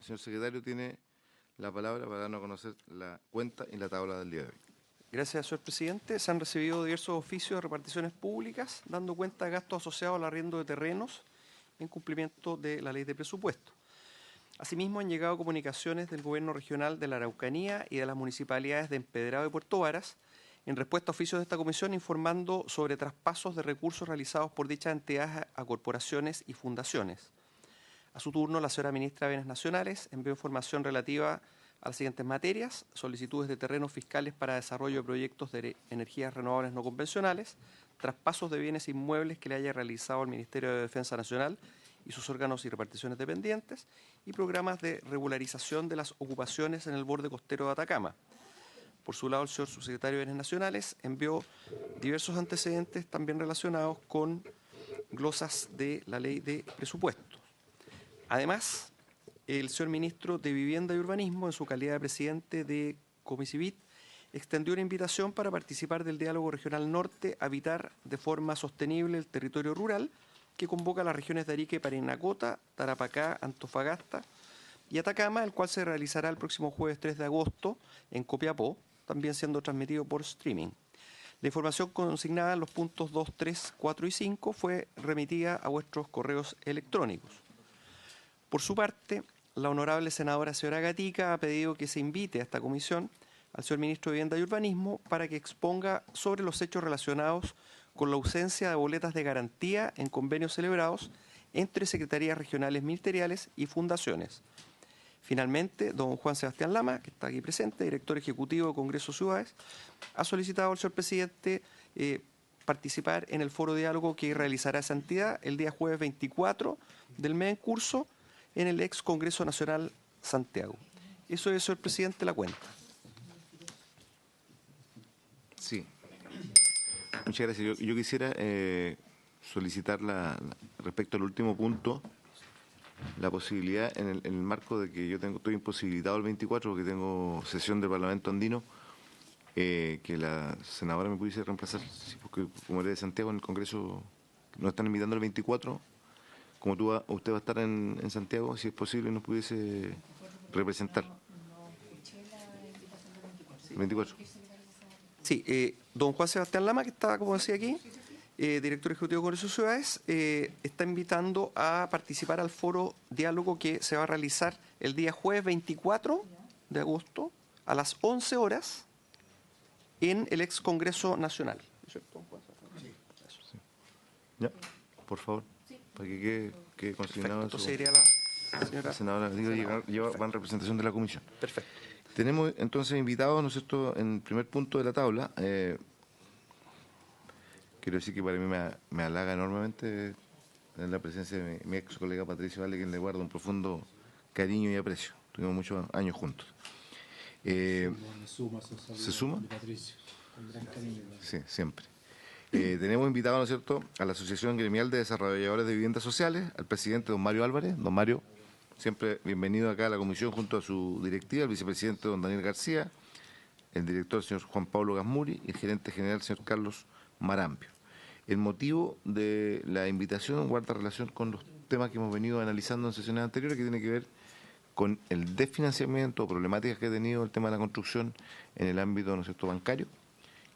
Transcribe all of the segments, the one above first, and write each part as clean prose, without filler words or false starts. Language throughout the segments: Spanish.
Señor secretario, tiene la palabra para darnos a conocer la cuenta y la tabla del día de hoy. Gracias, señor presidente. Se han recibido diversos oficios de reparticiones públicas, dando cuenta de gastos asociados al arriendo de terrenos en cumplimiento de la ley de presupuesto. Asimismo, han llegado comunicaciones del Gobierno Regional de la Araucanía y de las municipalidades de Empedrado y Puerto Varas, en respuesta a oficios de esta comisión informando sobre traspasos de recursos realizados por dichas entidades a corporaciones y fundaciones. A su turno, la señora ministra de Bienes Nacionales envió información relativa a las siguientes materias: solicitudes de terrenos fiscales para desarrollo de proyectos de energías renovables no convencionales, traspasos de bienes inmuebles que le haya realizado el Ministerio de Defensa Nacional y sus órganos y reparticiones dependientes, y programas de regularización de las ocupaciones en el borde costero de Atacama. Por su lado, el señor subsecretario de Bienes Nacionales envió diversos antecedentes también relacionados con glosas de la ley de presupuesto. Además, el señor ministro de Vivienda y Urbanismo, en su calidad de presidente de Comicivit, extendió una invitación para participar del Diálogo Regional Norte Habitar de forma sostenible el territorio rural, que convoca a las regiones de Arica y Parinacota, Tarapacá, Antofagasta y Atacama, el cual se realizará el próximo jueves 3 de agosto en Copiapó, también siendo transmitido por streaming. La información consignada en los puntos 2, 3, 4 y 5 fue remitida a vuestros correos electrónicos. Por su parte, la honorable senadora señora Gatica ha pedido que se invite a esta comisión al señor ministro de Vivienda y Urbanismo para que exponga sobre los hechos relacionados con la ausencia de boletas de garantía en convenios celebrados entre secretarías regionales ministeriales y fundaciones. Finalmente, don Juan Sebastián Lama, que está aquí presente, director ejecutivo de Congreso Ciudades, ha solicitado al señor presidente participar en el foro de diálogo que realizará esa entidad el día jueves 24 del mes en curso en el ex Congreso Nacional Santiago. Eso es, señor presidente, la cuenta. Sí. Muchas gracias. Yo quisiera solicitar respecto al último punto, la posibilidad, en el marco de que yo estoy imposibilitado el 24 porque tengo sesión del Parlamento Andino, que la senadora me pudiese reemplazar, sí, porque como eres de Santiago, en el Congreso nos están invitando el 24, como usted va a estar en Santiago, si es posible, nos pudiese representar. ¿El 24? Sí, don Juan Sebastián Lama, que está, como decía aquí, director ejecutivo de Congreso Ciudades, está invitando a participar al foro diálogo que se va a realizar el día jueves 24 de agosto a las 11 horas en el ex Congreso Nacional. ¿No es cierto, Juan Sebastián? Sí. Ya, por favor, para que quede consignado. Entonces iría la señora senadora, va en representación de la comisión. Perfecto. Tenemos entonces invitados, ¿no es cierto?, en el primer punto de la tabla. Quiero decir que para mí me halaga enormemente tener la presencia de mi ex colega Patricio Vale, quien le guardo un profundo cariño y aprecio. Tuvimos muchos años juntos. ¿Se suma? Sí, siempre. Tenemos invitados, ¿no es cierto?, a la Asociación Gremial de Desarrolladores de Viviendas Sociales, al presidente don Mario Álvarez. Don Mario, siempre bienvenido acá a la comisión junto a su directiva, el vicepresidente don Daniel García, el director señor Juan Pablo Gasmuri y el gerente general señor Carlos Marambio. El motivo de la invitación guarda relación con los temas que hemos venido analizando en sesiones anteriores, que tiene que ver con el desfinanciamiento, problemáticas que ha tenido el tema de la construcción en el ámbito, ¿no es cierto?, bancario,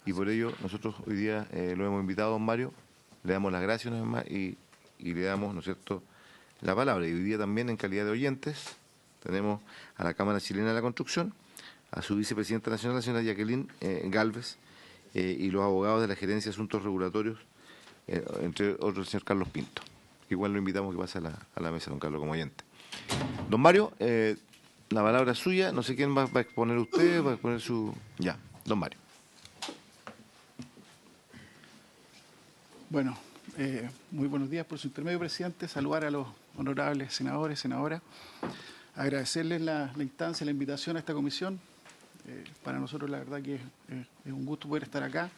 y por ello nosotros hoy día lo hemos invitado a don Mario, le damos las gracias una vez más y le damos, ¿no es cierto?, la palabra. Y hoy día también, en calidad de oyentes, tenemos a la Cámara Chilena de la Construcción, a su vicepresidenta nacional, la señora Jacqueline Galvez, y los abogados de la Gerencia de Asuntos Regulatorios, entre otros el señor Carlos Pinto. Igual lo invitamos que pase a la mesa, don Carlos, como oyente. Don Mario, la palabra es suya. No sé quién va a exponer usted, va a exponer su... Ya, don Mario. Bueno, muy buenos días por su intermedio, presidente. Saludar a los honorables senadores, senadoras. Agradecerles la instancia, la invitación a esta comisión. Para nosotros la verdad que es un gusto poder estar acá.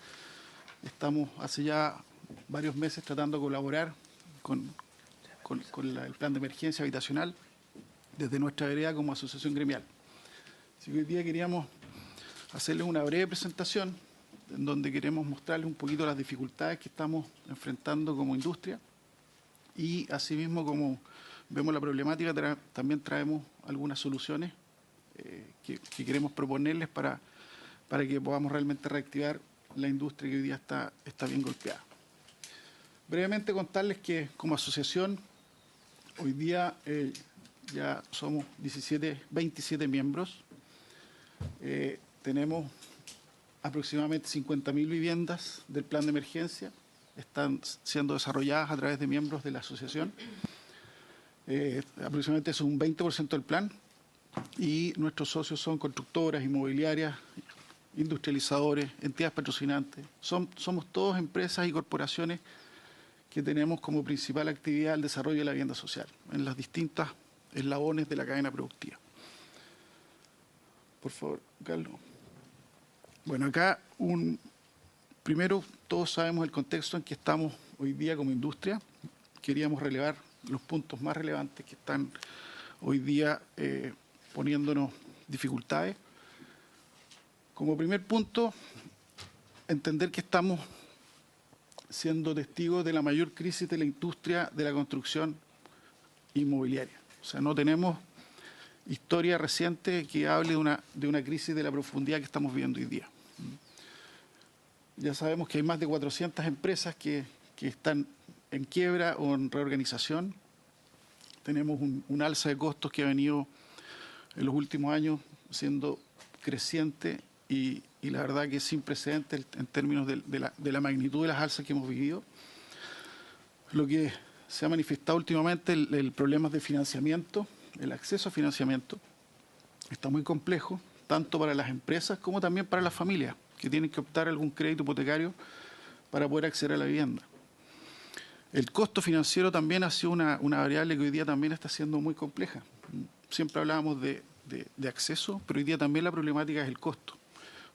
Estamos hace ya varios meses tratando de colaborar con el plan de emergencia habitacional desde nuestra vereda como asociación gremial. Así que hoy día queríamos hacerles una breve presentación en donde queremos mostrarles un poquito las dificultades que estamos enfrentando como industria y asimismo como vemos la problemática, también traemos algunas soluciones que queremos proponerles para que podamos realmente reactivar la industria que hoy día está bien golpeada. Brevemente contarles que como asociación hoy día ya somos 27 miembros. Tenemos aproximadamente 50.000 viviendas del plan de emergencia. Están siendo desarrolladas a través de miembros de la asociación. Aproximadamente es un 20% del plan. Y nuestros socios son constructoras, inmobiliarias, industrializadores, entidades patrocinantes. Somos todos empresas y corporaciones que tenemos como principal actividad el desarrollo de la vivienda social en las distintas eslabones de la cadena productiva. Por favor, Carlos. Bueno, acá primero todos sabemos el contexto en que estamos hoy día como industria. Queríamos relevar los puntos más relevantes que están hoy día poniéndonos dificultades. Como primer punto, entender que estamos siendo testigos de la mayor crisis de la industria de la construcción inmobiliaria. O sea, no tenemos historia reciente que hable de una crisis de la profundidad que estamos viviendo hoy día. Ya sabemos que hay más de 400 empresas que están en quiebra o en reorganización. Tenemos un alza de costos que ha venido en los últimos años siendo creciente y la verdad que es sin precedentes en términos de la magnitud de las alzas que hemos vivido. Lo que se ha manifestado últimamente, el problema de financiamiento, el acceso a financiamiento, está muy complejo, tanto para las empresas como también para las familias, que tienen que optar a algún crédito hipotecario para poder acceder a la vivienda. El costo financiero también ha sido una variable que hoy día también está siendo muy compleja. Siempre hablábamos de acceso, pero hoy día también la problemática es el costo.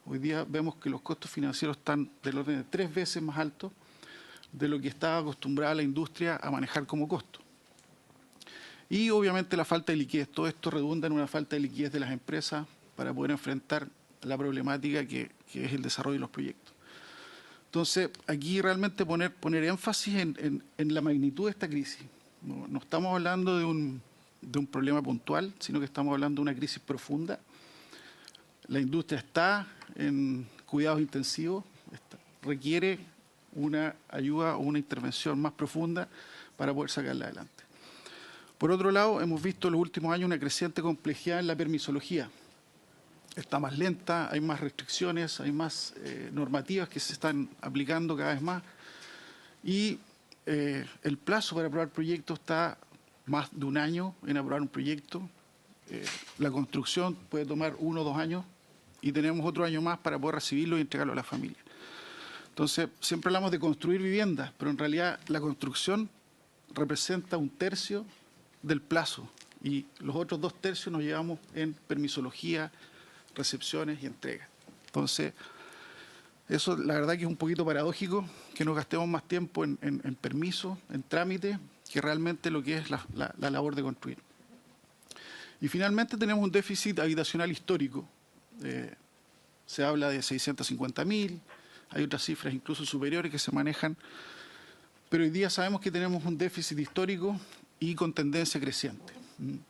Hoy día vemos que los costos financieros están del orden de 3 veces más altos de lo que estaba acostumbrada la industria a manejar como costo. Y obviamente la falta de liquidez. Todo esto redunda en una falta de liquidez de las empresas para poder enfrentar la problemática que es el desarrollo de los proyectos. Entonces, aquí realmente poner énfasis en la magnitud de esta crisis. No estamos hablando de un problema puntual, sino que estamos hablando de una crisis profunda. La industria está en cuidados intensivos, requiere una ayuda o una intervención más profunda para poder sacarla adelante. Por otro lado, hemos visto en los últimos años una creciente complejidad en la permisología. Está más lenta, hay más restricciones, hay más normativas que se están aplicando cada vez más. Y el plazo para aprobar proyectos está más de un año en aprobar un proyecto. La construcción puede tomar 1 o 2 años y tenemos otro año más para poder recibirlo y entregarlo a la familia. Entonces, siempre hablamos de construir viviendas, pero en realidad la construcción representa 1/3 del plazo y los otros 2/3 nos llevamos en permisología, recepciones y entregas. Entonces, eso la verdad que es un poquito paradójico que nos gastemos más tiempo en permisos, en trámites, que realmente lo que es la labor de construir. Y finalmente tenemos un déficit habitacional histórico. Se habla de 650.000, hay otras cifras incluso superiores que se manejan, pero hoy día sabemos que tenemos un déficit histórico y con tendencia creciente.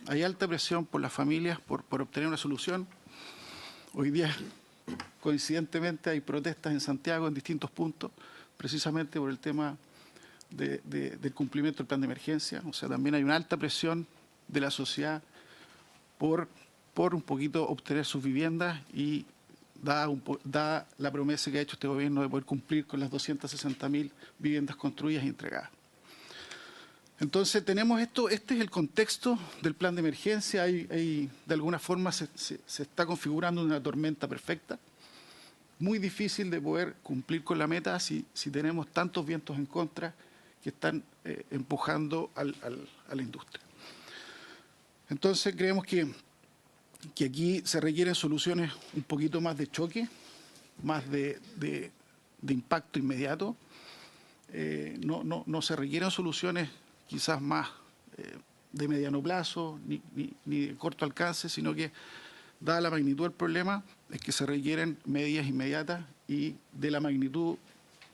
Hay alta presión por las familias por obtener una solución. Hoy día, coincidentemente, hay protestas en Santiago en distintos puntos, precisamente por el tema del cumplimiento del plan de emergencia. O sea, también hay una alta presión de la sociedad por un poquito obtener sus viviendas y da la promesa que ha hecho este gobierno de poder cumplir con las 260.000 viviendas construidas y entregadas. Entonces tenemos esto, este es el contexto del plan de emergencia, de alguna forma se está configurando una tormenta perfecta, muy difícil de poder cumplir con la meta si tenemos tantos vientos en contra que están empujando a la industria. Entonces creemos que aquí se requieren soluciones un poquito más de choque, más de impacto inmediato. No se requieren soluciones quizás más de mediano plazo ni de corto alcance, sino que, dada la magnitud del problema, es que se requieren medidas inmediatas y de la magnitud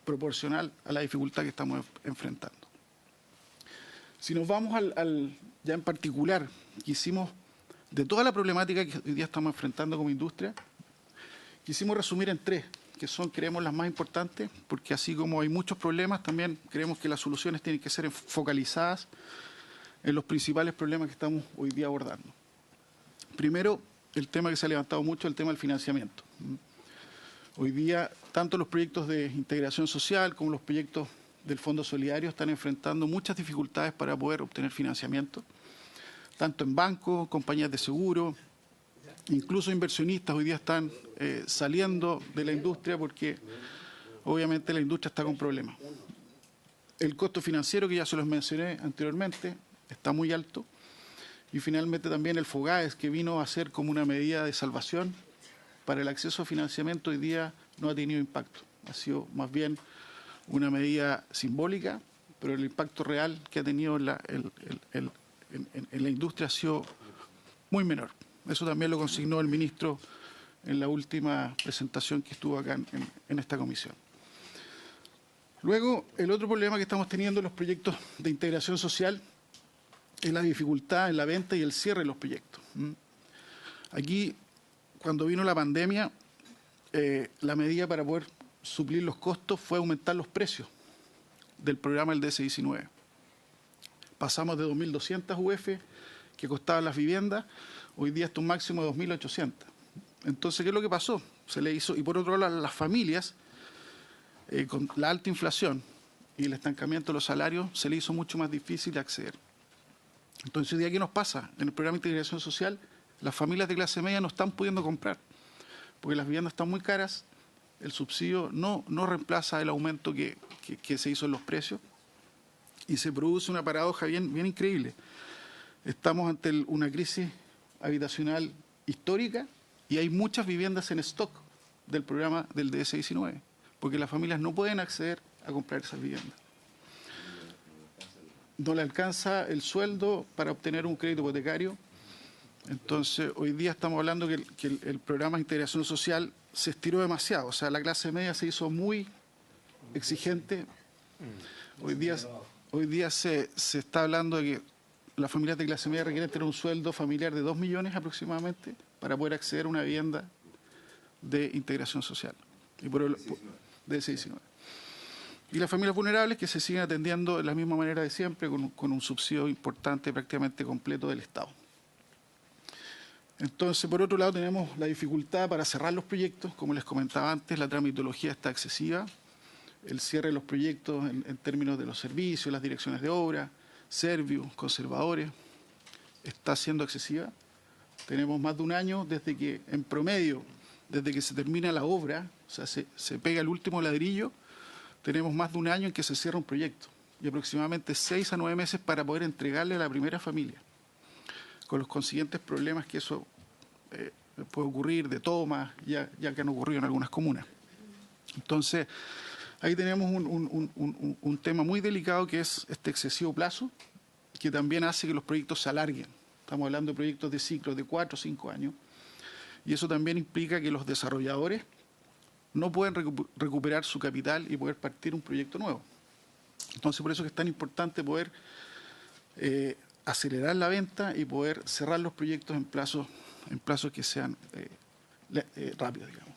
proporcional a la dificultad que estamos enfrentando. Si nos vamos ya en particular quisimos, de toda la problemática que hoy día estamos enfrentando como industria, quisimos resumir en tres, que son, creemos, las más importantes, porque así como hay muchos problemas, también creemos que las soluciones tienen que ser focalizadas en los principales problemas que estamos hoy día abordando. Primero, el tema que se ha levantado mucho, el tema del financiamiento. Hoy día, tanto los proyectos de integración social como los proyectos del Fondo Solidario están enfrentando muchas dificultades para poder obtener financiamiento, tanto en bancos, compañías de seguro, incluso inversionistas hoy día están saliendo de la industria porque obviamente la industria está con problemas. El costo financiero, que ya se los mencioné anteriormente, está muy alto. Y finalmente también el FOGAES, que vino a ser como una medida de salvación para el acceso a financiamiento, hoy día no ha tenido impacto. Ha sido más bien una medida simbólica, pero el impacto real que ha tenido en la industria ha sido muy menor. Eso también lo consignó el ministro en la última presentación que estuvo acá en esta comisión. Luego, el otro problema que estamos teniendo en los proyectos de integración social es la dificultad en la venta y el cierre de los proyectos. Aquí, cuando vino la pandemia, la medida para poder suplir los costos fue aumentar los precios del programa del DS-19. Pasamos de 2.200 UF que costaban las viviendas, hoy día está un máximo de 2.800. Entonces, ¿qué es lo que pasó? Se le hizo, y por otro lado, las familias, con la alta inflación y el estancamiento de los salarios, se le hizo mucho más difícil acceder. Entonces, hoy día, ¿qué nos pasa? En el programa de integración social, las familias de clase media no están pudiendo comprar, porque las viviendas están muy caras, el subsidio no reemplaza el aumento que se hizo en los precios, y se produce una paradoja bien increíble. Estamos ante una crisis habitacional histórica y hay muchas viviendas en stock del programa del DS-19, porque las familias no pueden acceder a comprar esas viviendas. No le alcanza el sueldo para obtener un crédito hipotecario. Entonces, hoy día estamos hablando que el programa de integración social se estiró demasiado. O sea, la clase media se hizo muy exigente. Hoy día se está hablando de que las familias de clase media requieren tener un sueldo familiar de 2 millones aproximadamente para poder acceder a una vivienda de integración social. Y de 19. Y las familias vulnerables que se siguen atendiendo de la misma manera de siempre, con un subsidio importante, prácticamente completo del Estado. Entonces, por otro lado, tenemos la dificultad para cerrar los proyectos. Como les comentaba antes, la tramitología está excesiva. El cierre de los proyectos en términos de los servicios, las direcciones de obra, servicios, conservadores, está siendo excesiva. Tenemos más de un año desde que, en promedio, desde que se termina la obra, o sea, se pega el último ladrillo, tenemos más de un año en que se cierra un proyecto y aproximadamente 6 a 9 meses para poder entregarle a la primera familia, con los consiguientes problemas que eso puede ocurrir de tomas, ya que han ocurrido en algunas comunas. Entonces, ahí tenemos un tema muy delicado que es este excesivo plazo, que también hace que los proyectos se alarguen. Estamos hablando de proyectos de ciclos de 4 o 5 años, y eso también implica que los desarrolladores no pueden recuperar su capital y poder partir un proyecto nuevo. Entonces, por eso es que es tan importante poder acelerar la venta y poder cerrar los proyectos en plazos que sean rápidos, digamos.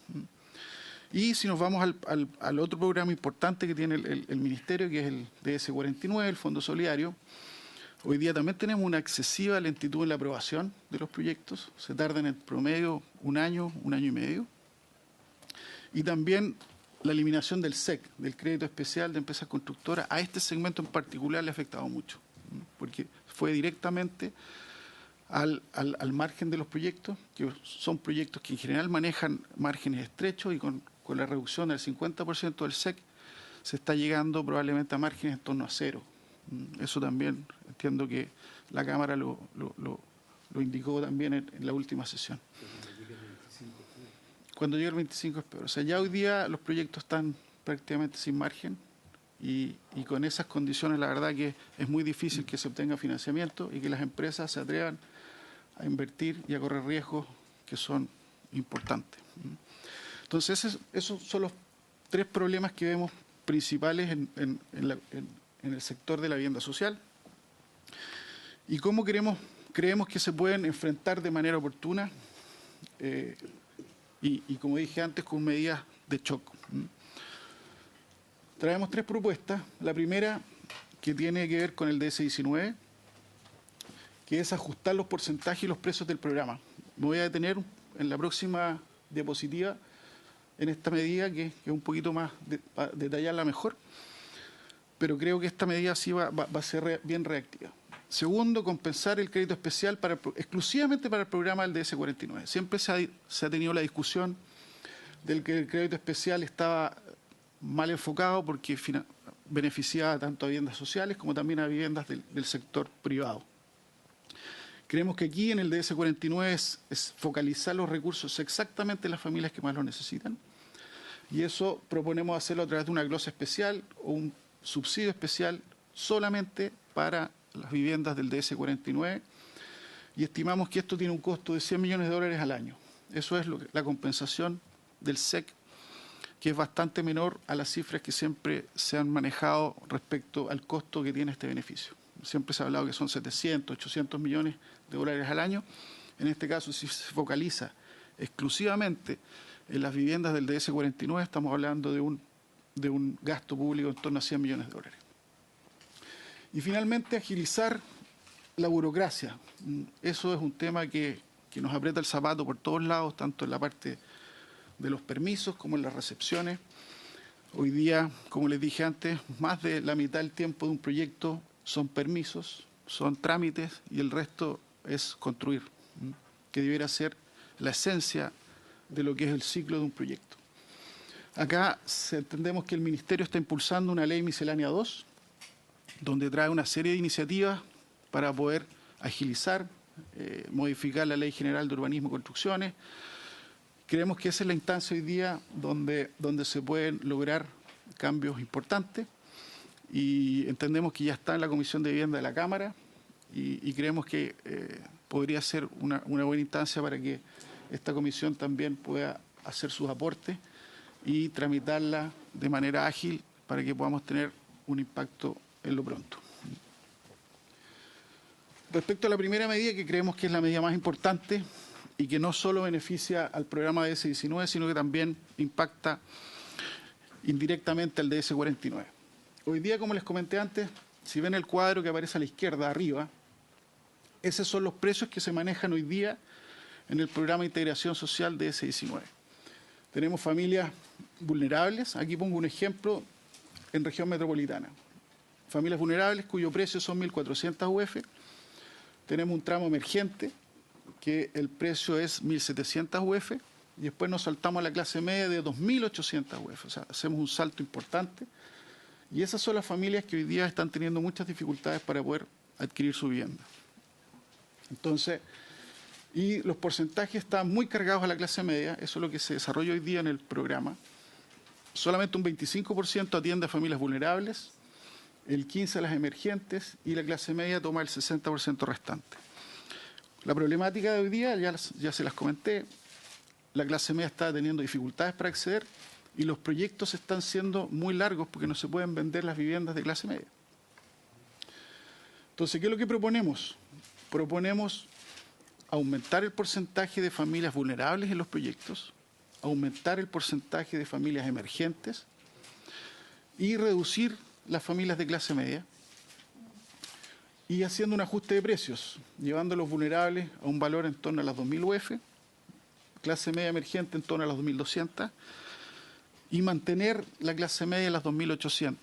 Y si nos vamos al otro programa importante que tiene el Ministerio, que es el DS-49, el Fondo Solidario, hoy día también tenemos una excesiva lentitud en la aprobación de los proyectos. Se tarda en el promedio un año y medio. Y también la eliminación del SEC, del Crédito Especial de Empresas Constructoras, a este segmento en particular le ha afectado mucho, porque fue directamente al margen de los proyectos, que son proyectos que en general manejan márgenes estrechos, y con la reducción del 50% del SEC se está llegando probablemente a márgenes en torno a cero. Eso también entiendo que la Cámara lo indicó también en la última sesión. Cuando llegue el 25 es peor. O sea, ya hoy día los proyectos están prácticamente sin margen y con esas condiciones la verdad que es muy difícil que se obtenga financiamiento y que las empresas se atrevan a invertir y a correr riesgos que son importantes. Entonces, esos son los 3 problemas que vemos principales en el sector de la vivienda social. y cómo creemos que se pueden enfrentar de manera oportuna y, como dije antes, con medidas de choque. Traemos 3 propuestas. La primera, que tiene que ver con el DS-19, que es ajustar los porcentajes y los precios del programa. Me voy a detener en la próxima diapositiva en esta medida, que es un poquito más, para detallarla mejor, pero creo que esta medida sí va a ser bien reactiva. Segundo, compensar el crédito especial exclusivamente para el programa del DS-49. Siempre se ha tenido la discusión del que el crédito especial estaba mal enfocado porque beneficiaba tanto a viviendas sociales como también a viviendas del sector privado. Creemos que aquí en el DS-49 es focalizar los recursos exactamente en las familias que más lo necesitan, y eso proponemos hacerlo a través de una glosa especial o un subsidio especial solamente para las viviendas del DS-49, y estimamos que esto tiene un costo de $100 millones al año. Eso es la compensación del SEC, que es bastante menor a las cifras que siempre se han manejado respecto al costo que tiene este beneficio. Siempre se ha hablado que son 700, 800 millones de dólares al año. En este caso, si se focaliza exclusivamente en las viviendas del DS-49, estamos hablando de un gasto público en torno a 100 millones de dólares. Y finalmente, agilizar la burocracia. Eso es un tema que nos aprieta el zapato por todos lados, tanto en la parte de los permisos como en las recepciones. Hoy día, como les dije antes, más de la mitad del tiempo de un proyecto son permisos, son trámites, y el resto es construir, que debiera ser la esencia de lo que es el ciclo de un proyecto. Acá entendemos que el Ministerio está impulsando una ley miscelánea 2, donde trae una serie de iniciativas para poder agilizar, modificar la Ley General de Urbanismo y Construcciones. Creemos que esa es la instancia hoy día donde se pueden lograr cambios importantes, y entendemos que ya está en la Comisión de Vivienda de la Cámara, y creemos que podría ser una buena instancia para que esta comisión también pueda hacer sus aportes y tramitarla de manera ágil para que podamos tener un impacto en lo pronto. Respecto a la primera medida, que creemos que es la medida más importante y que no solo beneficia al programa DS-19, sino que también impacta indirectamente al DS-49. Hoy día, como les comenté antes, si ven el cuadro que aparece a la izquierda arriba, esos son los precios que se manejan hoy día en el programa de integración social DS-19. Tenemos familias vulnerables. Aquí pongo un ejemplo en región metropolitana. Familias vulnerables cuyo precio son 1.400 UF. Tenemos un tramo emergente que el precio es 1.700 UF. Y después nos saltamos a la clase media de 2.800 UF. O sea, hacemos un salto importante. Y esas son las familias que hoy día están teniendo muchas dificultades para poder adquirir su vivienda. Entonces, y los porcentajes están muy cargados a la clase media. Eso es lo que se desarrolla hoy día en el programa. Solamente un 25% atiende a familias vulnerables, el 15% a las emergentes, y la clase media toma el 60% restante. La problemática de hoy día, ya se las comenté, la clase media está teniendo dificultades para acceder, y los proyectos están siendo muy largos porque no se pueden vender las viviendas de clase media. Entonces, ¿qué es lo que proponemos? Proponemos aumentar el porcentaje de familias vulnerables en los proyectos, aumentar el porcentaje de familias emergentes y reducir las familias de clase media, y haciendo un ajuste de precios, llevando a los vulnerables a un valor en torno a las 2.000 UF, clase media emergente en torno a las 2.200, y mantener la clase media en las 2.800.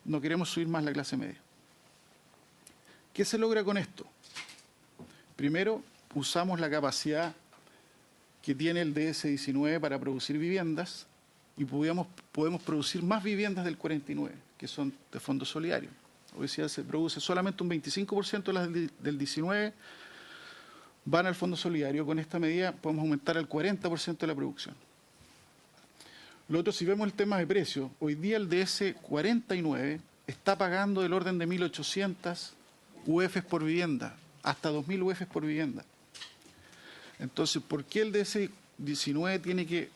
No queremos subir más la clase media. ¿Qué se logra con esto? Primero, usamos la capacidad que tiene el DS-19 para producir viviendas, y podemos producir más viviendas del 49, que son de fondo solidario. Hoy día se produce solamente un 25% de las del 19, van al fondo solidario. Con esta medida podemos aumentar el 40% de la producción. Lo otro, si vemos el tema de precio, hoy día el DS-49 está pagando del orden de 1.800 UF por vivienda, hasta 2.000 UF por vivienda. Entonces, ¿por qué el DS-19 tiene que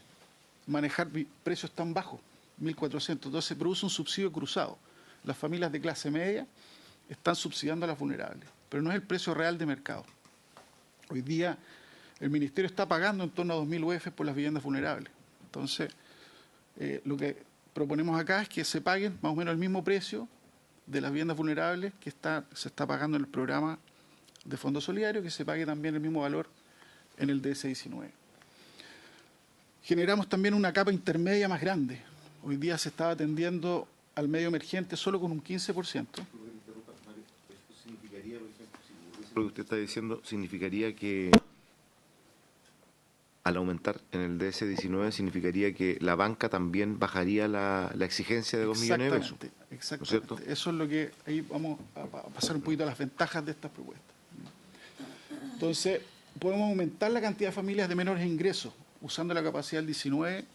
manejar precios tan bajos, 1.400? Entonces se produce un subsidio cruzado. Las familias de clase media están subsidiando a las vulnerables. pero no es el precio real de mercado. Hoy día el Ministerio está pagando en torno a 2.000 UF por las viviendas vulnerables. Entonces, lo que proponemos acá es que se paguen más o menos el mismo precio de las viviendas vulnerables que se está pagando en el programa de Fondo Solidario, que se pague también el mismo valor en el DS-19. Generamos también una capa intermedia más grande. Hoy día se estaba atendiendo al medio emergente solo con un 15%. Lo que usted está diciendo significaría que al aumentar en el DS-19 significaría que la banca también bajaría la exigencia de 2 millones de pesos. Exactamente. ¿No es cierto? Eso es lo que ahí vamos a pasar un poquito a las ventajas de estas propuestas. Entonces, podemos aumentar la cantidad de familias de menores ingresos usando la capacidad del 19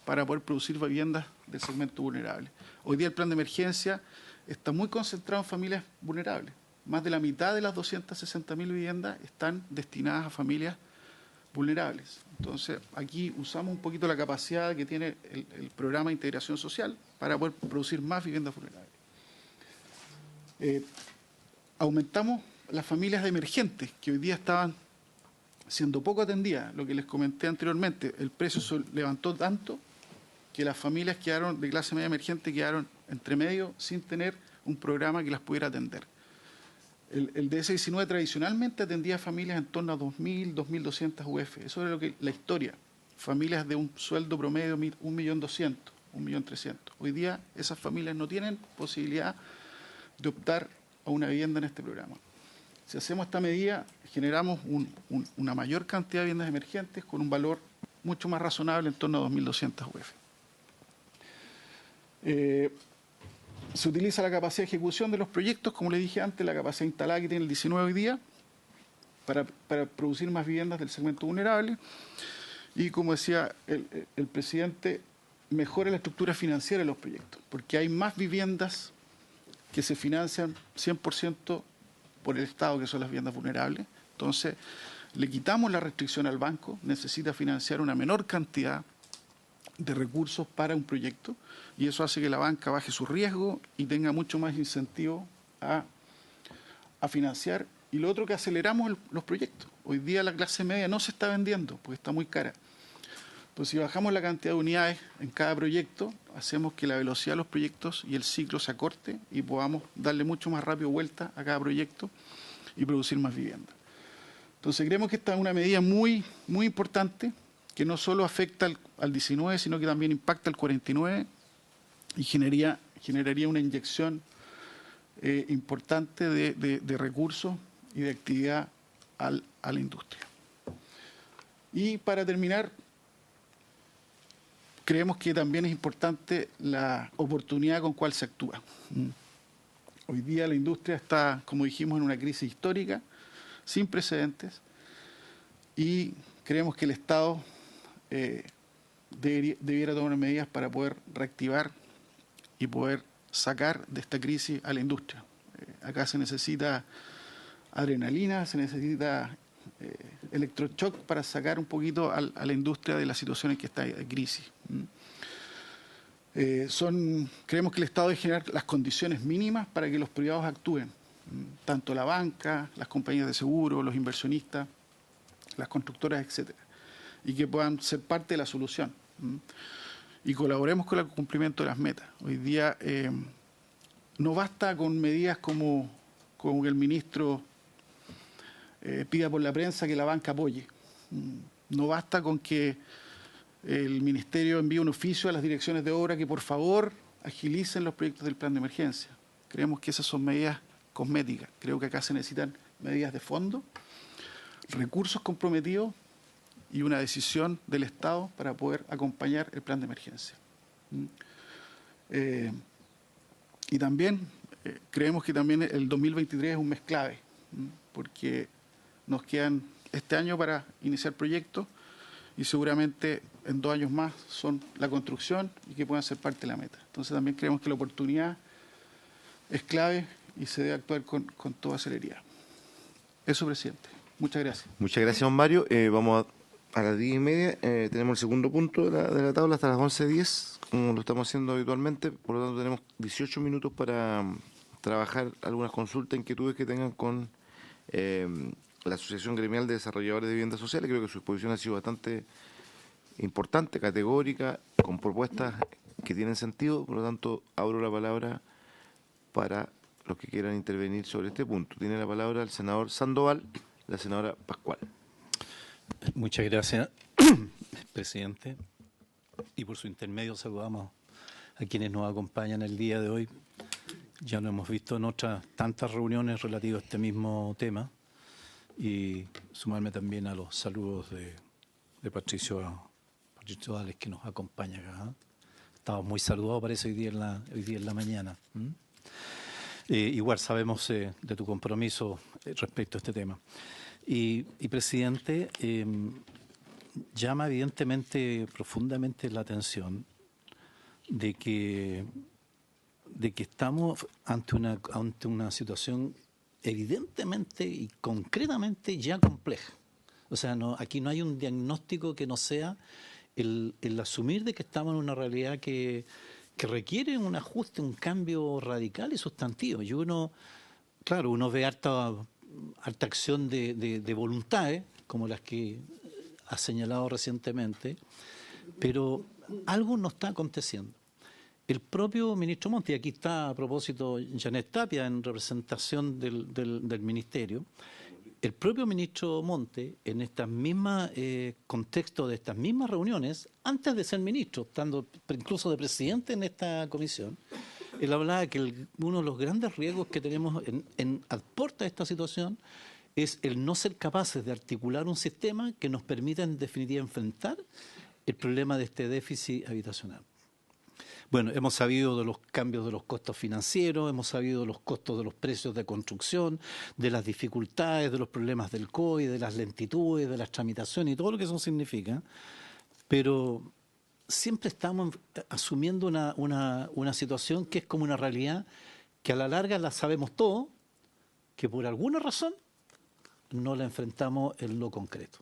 para poder producir viviendas del segmento vulnerable. Hoy día el plan de emergencia está muy concentrado en familias vulnerables. Más de la mitad de las 260.000 viviendas están destinadas a familias vulnerables. Entonces, aquí usamos un poquito la capacidad que tiene el programa de integración social para poder producir más viviendas vulnerables. Aumentamos las familias de emergentes, que hoy día estaban siendo poco atendidas. Lo que les comenté anteriormente, el precio se levantó tanto que las familias de clase media emergente quedaron entre medio sin tener un programa que las pudiera atender. El DS-19 tradicionalmente atendía a familias en torno a 2.000, 2.200 UF. Eso era la historia. Familias de un sueldo promedio 1.200.000, 1.300.000. Hoy día esas familias no tienen posibilidad de optar a una vivienda en este programa. Si hacemos esta medida, generamos una mayor cantidad de viviendas emergentes con un valor mucho más razonable, en torno a 2.200 UF. Se utiliza la capacidad de ejecución de los proyectos, como les dije antes, la capacidad instalada que tiene el 19 hoy día, para producir más viviendas del segmento vulnerable. Y como decía el presidente, mejora la estructura financiera de los proyectos, porque hay más viviendas que se financian 100% por el Estado, que son las viviendas vulnerables. Entonces, le quitamos la restricción al banco, necesita financiar una menor cantidad de recursos para un proyecto, y eso hace que la banca baje su riesgo y tenga mucho más incentivo a financiar. Y lo otro, que aceleramos los proyectos. Hoy día la clase media no se está vendiendo porque está muy cara. Entonces, si bajamos la cantidad de unidades en cada proyecto, hacemos que la velocidad de los proyectos y el ciclo se acorte y podamos darle mucho más rápido vuelta a cada proyecto y producir más vivienda. Entonces, creemos que esta es una medida muy, muy importante, que no solo afecta al 19, sino que también impacta al 49 y generaría una inyección importante de recursos y de actividad a la industria. Y para terminar, creemos que también es importante la oportunidad con cual se actúa. Hoy día la industria está, como dijimos, en una crisis histórica, sin precedentes, y creemos que el Estado debiera tomar medidas para poder reactivar y poder sacar de esta crisis a la industria. Acá se necesita adrenalina, se necesita electroshock para sacar un poquito a la industria de la situación en que está de crisis. Creemos que el Estado debe generar las condiciones mínimas para que los privados actúen, tanto la banca, las compañías de seguro, los inversionistas, las constructoras, etcétera, y que puedan ser parte de la solución. Y colaboremos con el cumplimiento de las metas. Hoy día no basta con medidas como que el ministro pida por la prensa que la banca apoye. No basta con que el ministerio envíe un oficio a las direcciones de obra que por favor agilicen los proyectos del plan de emergencia. Creemos que esas son medidas cosméticas. Creo que acá se necesitan medidas de fondo, recursos comprometidos y una decisión del Estado para poder acompañar el plan de emergencia. Y también creemos que también el 2023 es un mes clave, porque nos quedan este año para iniciar proyectos y seguramente en 2 años más son la construcción y que puedan ser parte de la meta. Entonces también creemos que la oportunidad es clave y se debe actuar con toda celeridad. Eso, presidente. Muchas gracias. Muchas gracias, don Mario. Vamos a las 10:30. Tenemos el segundo punto de la tabla hasta las 11:10, como lo estamos haciendo habitualmente. Por lo tanto, tenemos 18 minutos para trabajar algunas consultas, inquietudes que tengan con la Asociación Gremial de Desarrolladores de Viviendas Sociales. Creo que su exposición ha sido bastante importante, categórica, con propuestas que tienen sentido. Por lo tanto, abro la palabra para los que quieran intervenir sobre este punto. Tiene la palabra el senador Sandoval, la senadora Pascual. Muchas gracias, presidente. Y por su intermedio saludamos a quienes nos acompañan el día de hoy. Ya lo hemos visto en otras tantas reuniones relativas a este mismo tema. Y sumarme también a los saludos de Patricio Dales, que nos acompaña acá. Estamos muy saludados, parece, hoy día en la mañana. Igual sabemos de tu compromiso respecto a este tema. Y presidente, llama evidentemente profundamente la atención de que estamos ante una situación evidentemente y concretamente ya compleja. O sea, aquí no hay un diagnóstico que no sea el asumir de que estamos en una realidad que requiere un ajuste, un cambio radical y sustantivo. Y uno ve harta acción de voluntades, como las que ha señalado recientemente, pero algo no está aconteciendo. El propio ministro Monte, y aquí está a propósito Janet Tapia en representación del ministerio, el propio ministro Monte, en estas mismas contexto de estas mismas reuniones, antes de ser ministro, estando incluso de presidente en esta comisión, él hablaba que uno de los grandes riesgos que tenemos en aporta a esta situación es el no ser capaces de articular un sistema que nos permita en definitiva enfrentar el problema de este déficit habitacional. Bueno, hemos sabido de los cambios de los costos financieros, hemos sabido de los costos de los precios de construcción, de las dificultades, de los problemas del COVID, de las lentitudes, de las tramitaciones y todo lo que eso significa, pero siempre estamos asumiendo una situación que es como una realidad que a la larga la sabemos todos, que por alguna razón no la enfrentamos en lo concreto.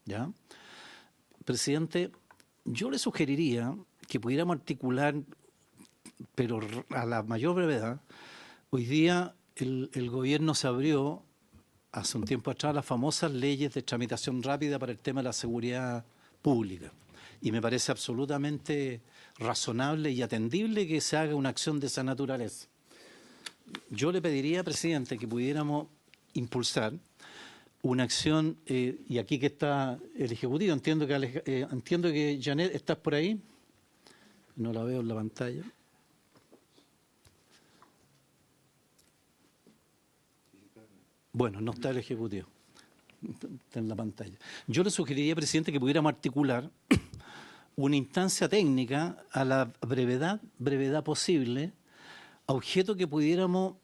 ¿Ya? Presidente, yo le sugeriría que pudiéramos articular, pero a la mayor brevedad. Hoy día el gobierno se abrió, hace un tiempo atrás, las famosas leyes de tramitación rápida para el tema de la seguridad pública. Y me parece absolutamente razonable y atendible que se haga una acción de esa naturaleza. Yo le pediría, presidente, que pudiéramos impulsar una acción, y aquí que está el Ejecutivo, entiendo que Janet, ¿estás por ahí? No la veo en la pantalla. Bueno, no está el Ejecutivo. Está en la pantalla. Yo le sugeriría, presidente, que pudiéramos articular una instancia técnica a la brevedad posible, a objeto que pudiéramos,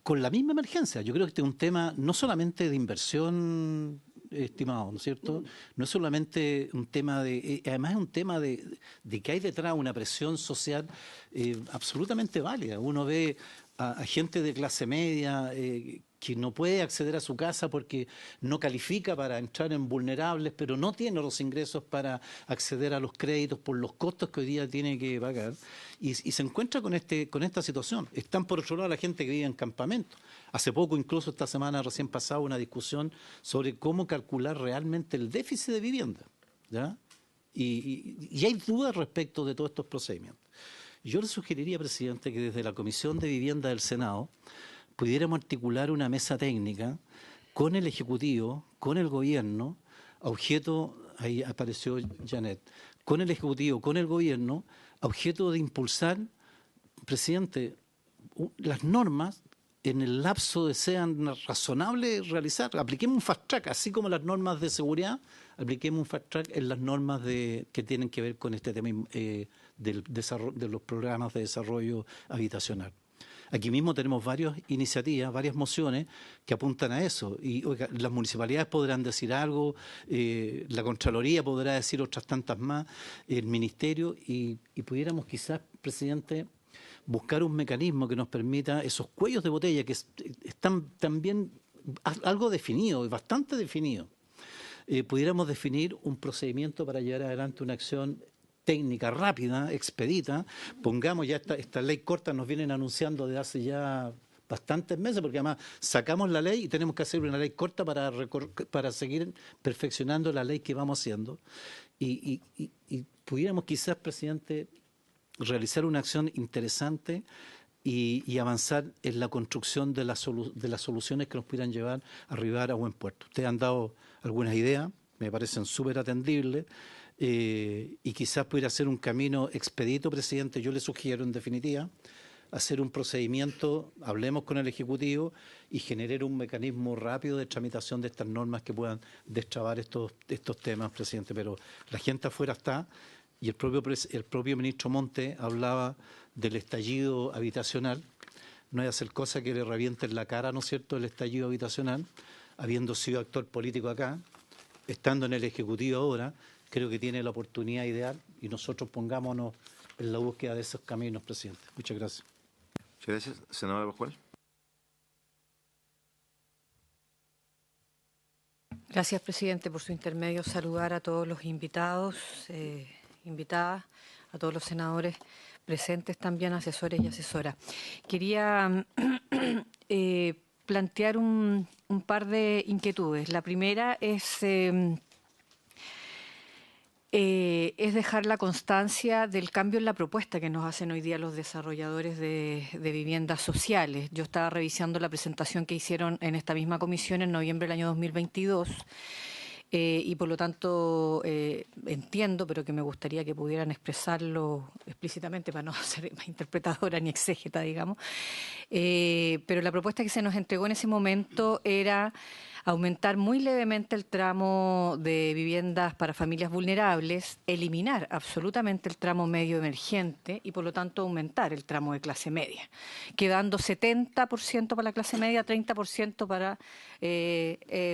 con la misma emergencia. Yo creo que este es un tema no solamente de inversión, estimado, ¿no es cierto? No es solamente un tema además es un tema de que hay detrás una presión social absolutamente válida. Uno ve a gente de clase media que no puede acceder a su casa porque no califica para entrar en vulnerables, pero no tiene los ingresos para acceder a los créditos por los costos que hoy día tiene que pagar, y se encuentra con esta situación. Están por otro lado la gente que vive en campamentos. Hace poco, incluso esta semana recién pasada, una discusión sobre cómo calcular realmente el déficit de vivienda, ¿ya? Y hay dudas respecto de todos estos procedimientos. Yo le sugeriría, presidente, que desde la Comisión de Vivienda del Senado pudiéramos articular una mesa técnica con el Ejecutivo, con el Gobierno, a objeto, ahí apareció Janet, con el Ejecutivo, con el Gobierno, a objeto de impulsar, presidente, las normas en el lapso de sean razonables realizar. Apliquemos un fast track, así como las normas de seguridad, apliquemos un fast track en las normas que tienen que ver con este tema de los programas de desarrollo habitacional. Aquí mismo tenemos varias iniciativas, varias mociones que apuntan a eso. Y oiga, las municipalidades podrán decir algo, la Contraloría podrá decir otras tantas más, el Ministerio, y pudiéramos quizás, presidente, buscar un mecanismo que nos permita esos cuellos de botella que están también algo definidos, bastante definidos. Pudiéramos definir un procedimiento para llevar adelante una acción técnica rápida, expedita. Pongamos ya esta ley corta, nos vienen anunciando de hace ya bastantes meses, porque además sacamos la ley y tenemos que hacer una ley corta para seguir perfeccionando la ley que vamos haciendo. Y pudiéramos quizás, presidente, realizar una acción interesante y avanzar en la construcción de las soluciones que nos pudieran llevar a arribar a buen puerto. Ustedes han dado algunas ideas, me parecen súper atendibles, y quizás pudiera ser un camino expedito, presidente. Yo le sugiero, en definitiva, hacer un procedimiento, hablemos con el Ejecutivo y generar un mecanismo rápido de tramitación de estas normas que puedan destrabar estos temas, presidente. Pero la gente afuera está, y el propio ministro Monte hablaba del estallido habitacional. No hay que hacer cosa que le revienten la cara, ¿no es cierto?, el estallido habitacional, habiendo sido actor político acá, estando en el Ejecutivo ahora. Creo que tiene la oportunidad ideal y nosotros pongámonos en la búsqueda de esos caminos, presidente. Muchas gracias. Muchas gracias. Senadora Pascual. Gracias, presidente, por su intermedio. Saludar a todos los invitados, invitadas, a todos los senadores presentes también, asesores y asesoras. Quería plantear un par de inquietudes. La primera es dejar la constancia del cambio en la propuesta que nos hacen hoy día los desarrolladores de viviendas sociales. Yo estaba revisando la presentación que hicieron en esta misma comisión en noviembre del año 2022 y por lo tanto entiendo, pero que me gustaría que pudieran expresarlo explícitamente para no ser interpretadora ni exégeta, digamos. Pero la propuesta que se nos entregó en ese momento era aumentar muy levemente el tramo de viviendas para familias vulnerables, eliminar absolutamente el tramo medio emergente y por lo tanto aumentar el tramo de clase media, quedando 70% para la clase media, 30% para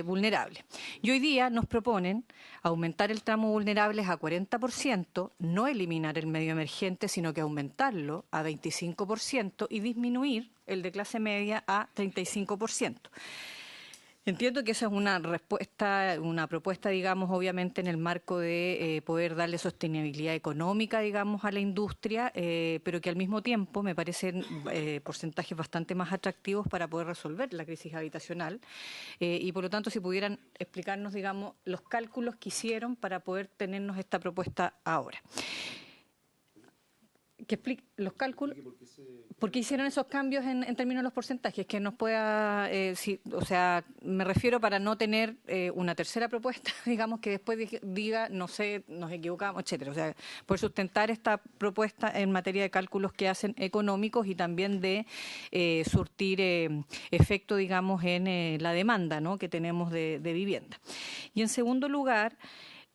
vulnerables. Y hoy día nos proponen aumentar el tramo vulnerables a 40%, no eliminar el medio emergente, sino que aumentarlo a 25% y disminuir el de clase media a 35%. Entiendo que esa es una respuesta, una propuesta, digamos, obviamente en el marco de poder darle sostenibilidad económica, digamos, a la industria, pero que al mismo tiempo me parecen porcentajes bastante más atractivos para poder resolver la crisis habitacional. Y por lo tanto, si pudieran explicarnos, digamos, los cálculos que hicieron para poder tenernos esta propuesta ahora. Que explique los cálculos, ¿por qué hicieron esos cambios en términos de los porcentajes? Que nos pueda, o sea, me refiero para no tener una tercera propuesta, digamos, que después diga, no sé, nos equivocamos, etcétera. O sea, poder sustentar esta propuesta en materia de cálculos que hacen económicos y también de surtir efecto, digamos, en la demanda, ¿no?, que tenemos de vivienda. Y en segundo lugar,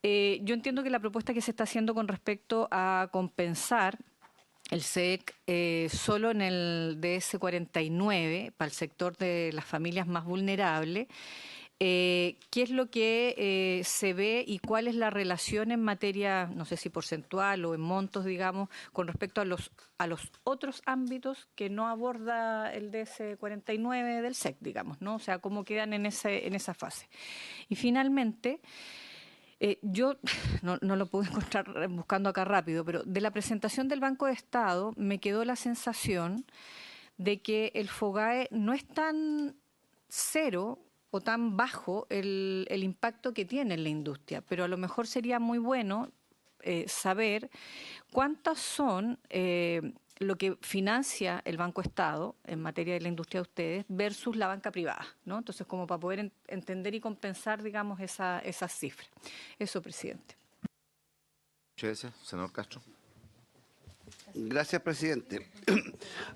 yo entiendo que la propuesta que se está haciendo con respecto a compensar el SEC solo en el DS49 para el sector de las familias más vulnerables. ¿Qué es lo que se ve y cuál es la relación en materia, no sé si porcentual o en montos, digamos, con respecto a los otros ámbitos que no aborda el DS49 del SEC, digamos, ¿no? O sea, cómo quedan en esa fase. Y finalmente, yo no lo pude encontrar buscando acá rápido, pero de la presentación del Banco de Estado me quedó la sensación de que el FOGAE no es tan cero o tan bajo el impacto que tiene en la industria, pero a lo mejor sería muy bueno saber cuántas son lo que financia el Banco Estado en materia de la industria de ustedes versus la banca privada, ¿no? Entonces, como para poder entender y compensar, digamos, esas cifras. Eso, presidente. Muchas gracias. Senador Castro. Gracias, presidente.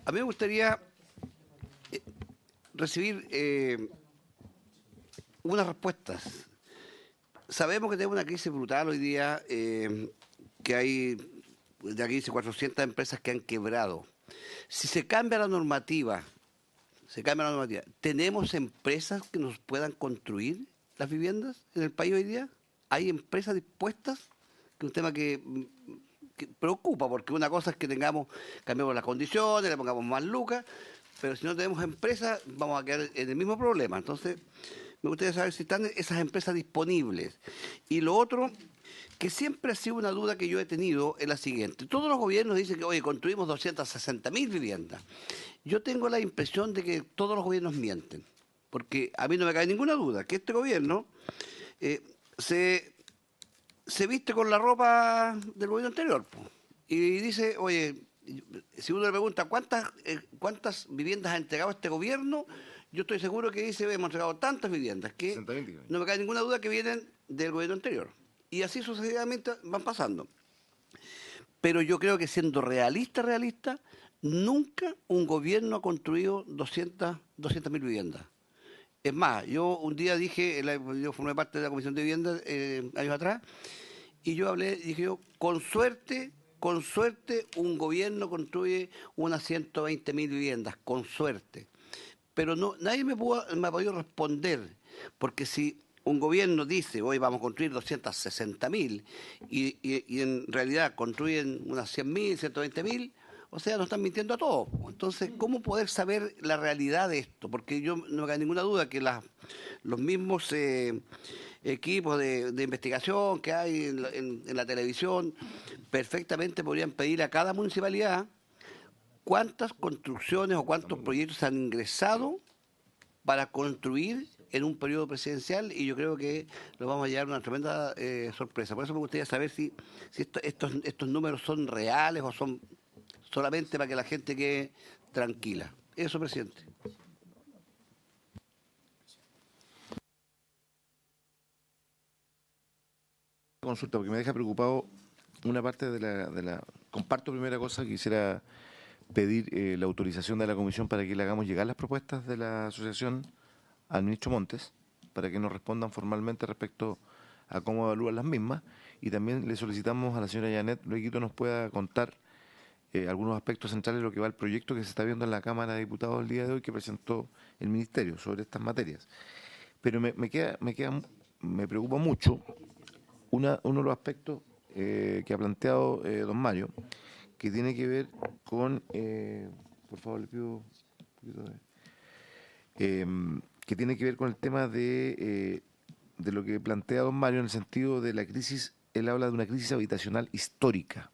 A mí me gustaría recibir unas respuestas. Sabemos que tenemos una crisis brutal hoy día, que hay, de aquí dice 400 empresas que han quebrado. Si se cambia la normativa, ¿tenemos empresas que nos puedan construir las viviendas en el país hoy día? ¿Hay empresas dispuestas? Que es un tema que preocupa, porque una cosa es que cambiemos las condiciones, le pongamos más lucas, pero si no tenemos empresas vamos a quedar en el mismo problema. Entonces, Me gustaría saber si están esas empresas disponibles. Y lo otro, que siempre ha sido una duda que yo he tenido, es la siguiente. Todos los gobiernos dicen que, oye, construimos 260.000 viviendas. Yo tengo la impresión de que todos los gobiernos mienten, porque a mí no me cae ninguna duda que este gobierno se viste con la ropa del gobierno anterior, po. Y dice, oye, si uno le pregunta cuántas viviendas ha entregado este gobierno, yo estoy seguro que dice, hemos entregado tantas viviendas, que 60.000, no me cae ninguna duda que vienen del gobierno anterior. Y así sucesivamente van pasando. Pero yo creo que siendo realista, nunca un gobierno ha construido 200.000 viviendas. Es más, yo un día dije, yo formé parte de la Comisión de Vivienda años atrás, y yo hablé, dije yo, con suerte un gobierno construye unas 120.000 viviendas, con suerte. Pero no, nadie me ha podido responder, porque si un gobierno dice, hoy vamos a construir 260.000, y en realidad construyen unas 100.000, 120.000, o sea, nos están mintiendo a todos. Entonces, ¿cómo poder saber la realidad de esto? Porque yo no me cabe ninguna duda que los mismos equipos de investigación que hay en la televisión perfectamente podrían pedir a cada municipalidad cuántas construcciones o cuántos proyectos han ingresado para construir en un periodo presidencial, y yo creo que nos vamos a llevar una tremenda sorpresa. Por eso me gustaría saber si estos números son reales o son solamente para que la gente quede tranquila. Eso, presidente. Consulta, porque me deja preocupado una parte de la... Comparto primera cosa, quisiera pedir la autorización de la comisión para que le hagamos llegar las propuestas de la asociación al ministro Montes, para que nos respondan formalmente respecto a cómo evalúan las mismas, y también le solicitamos a la señora Janet luego nos pueda contar algunos aspectos centrales de lo que va el proyecto que se está viendo en la Cámara de Diputados el día de hoy que presentó el Ministerio sobre estas materias. Pero me preocupa mucho uno de los aspectos que ha planteado don Mario, que tiene que ver con, por favor le pido un poquito que tiene que ver con el tema de lo que plantea don Mario en el sentido de la crisis. Él habla de una crisis habitacional histórica.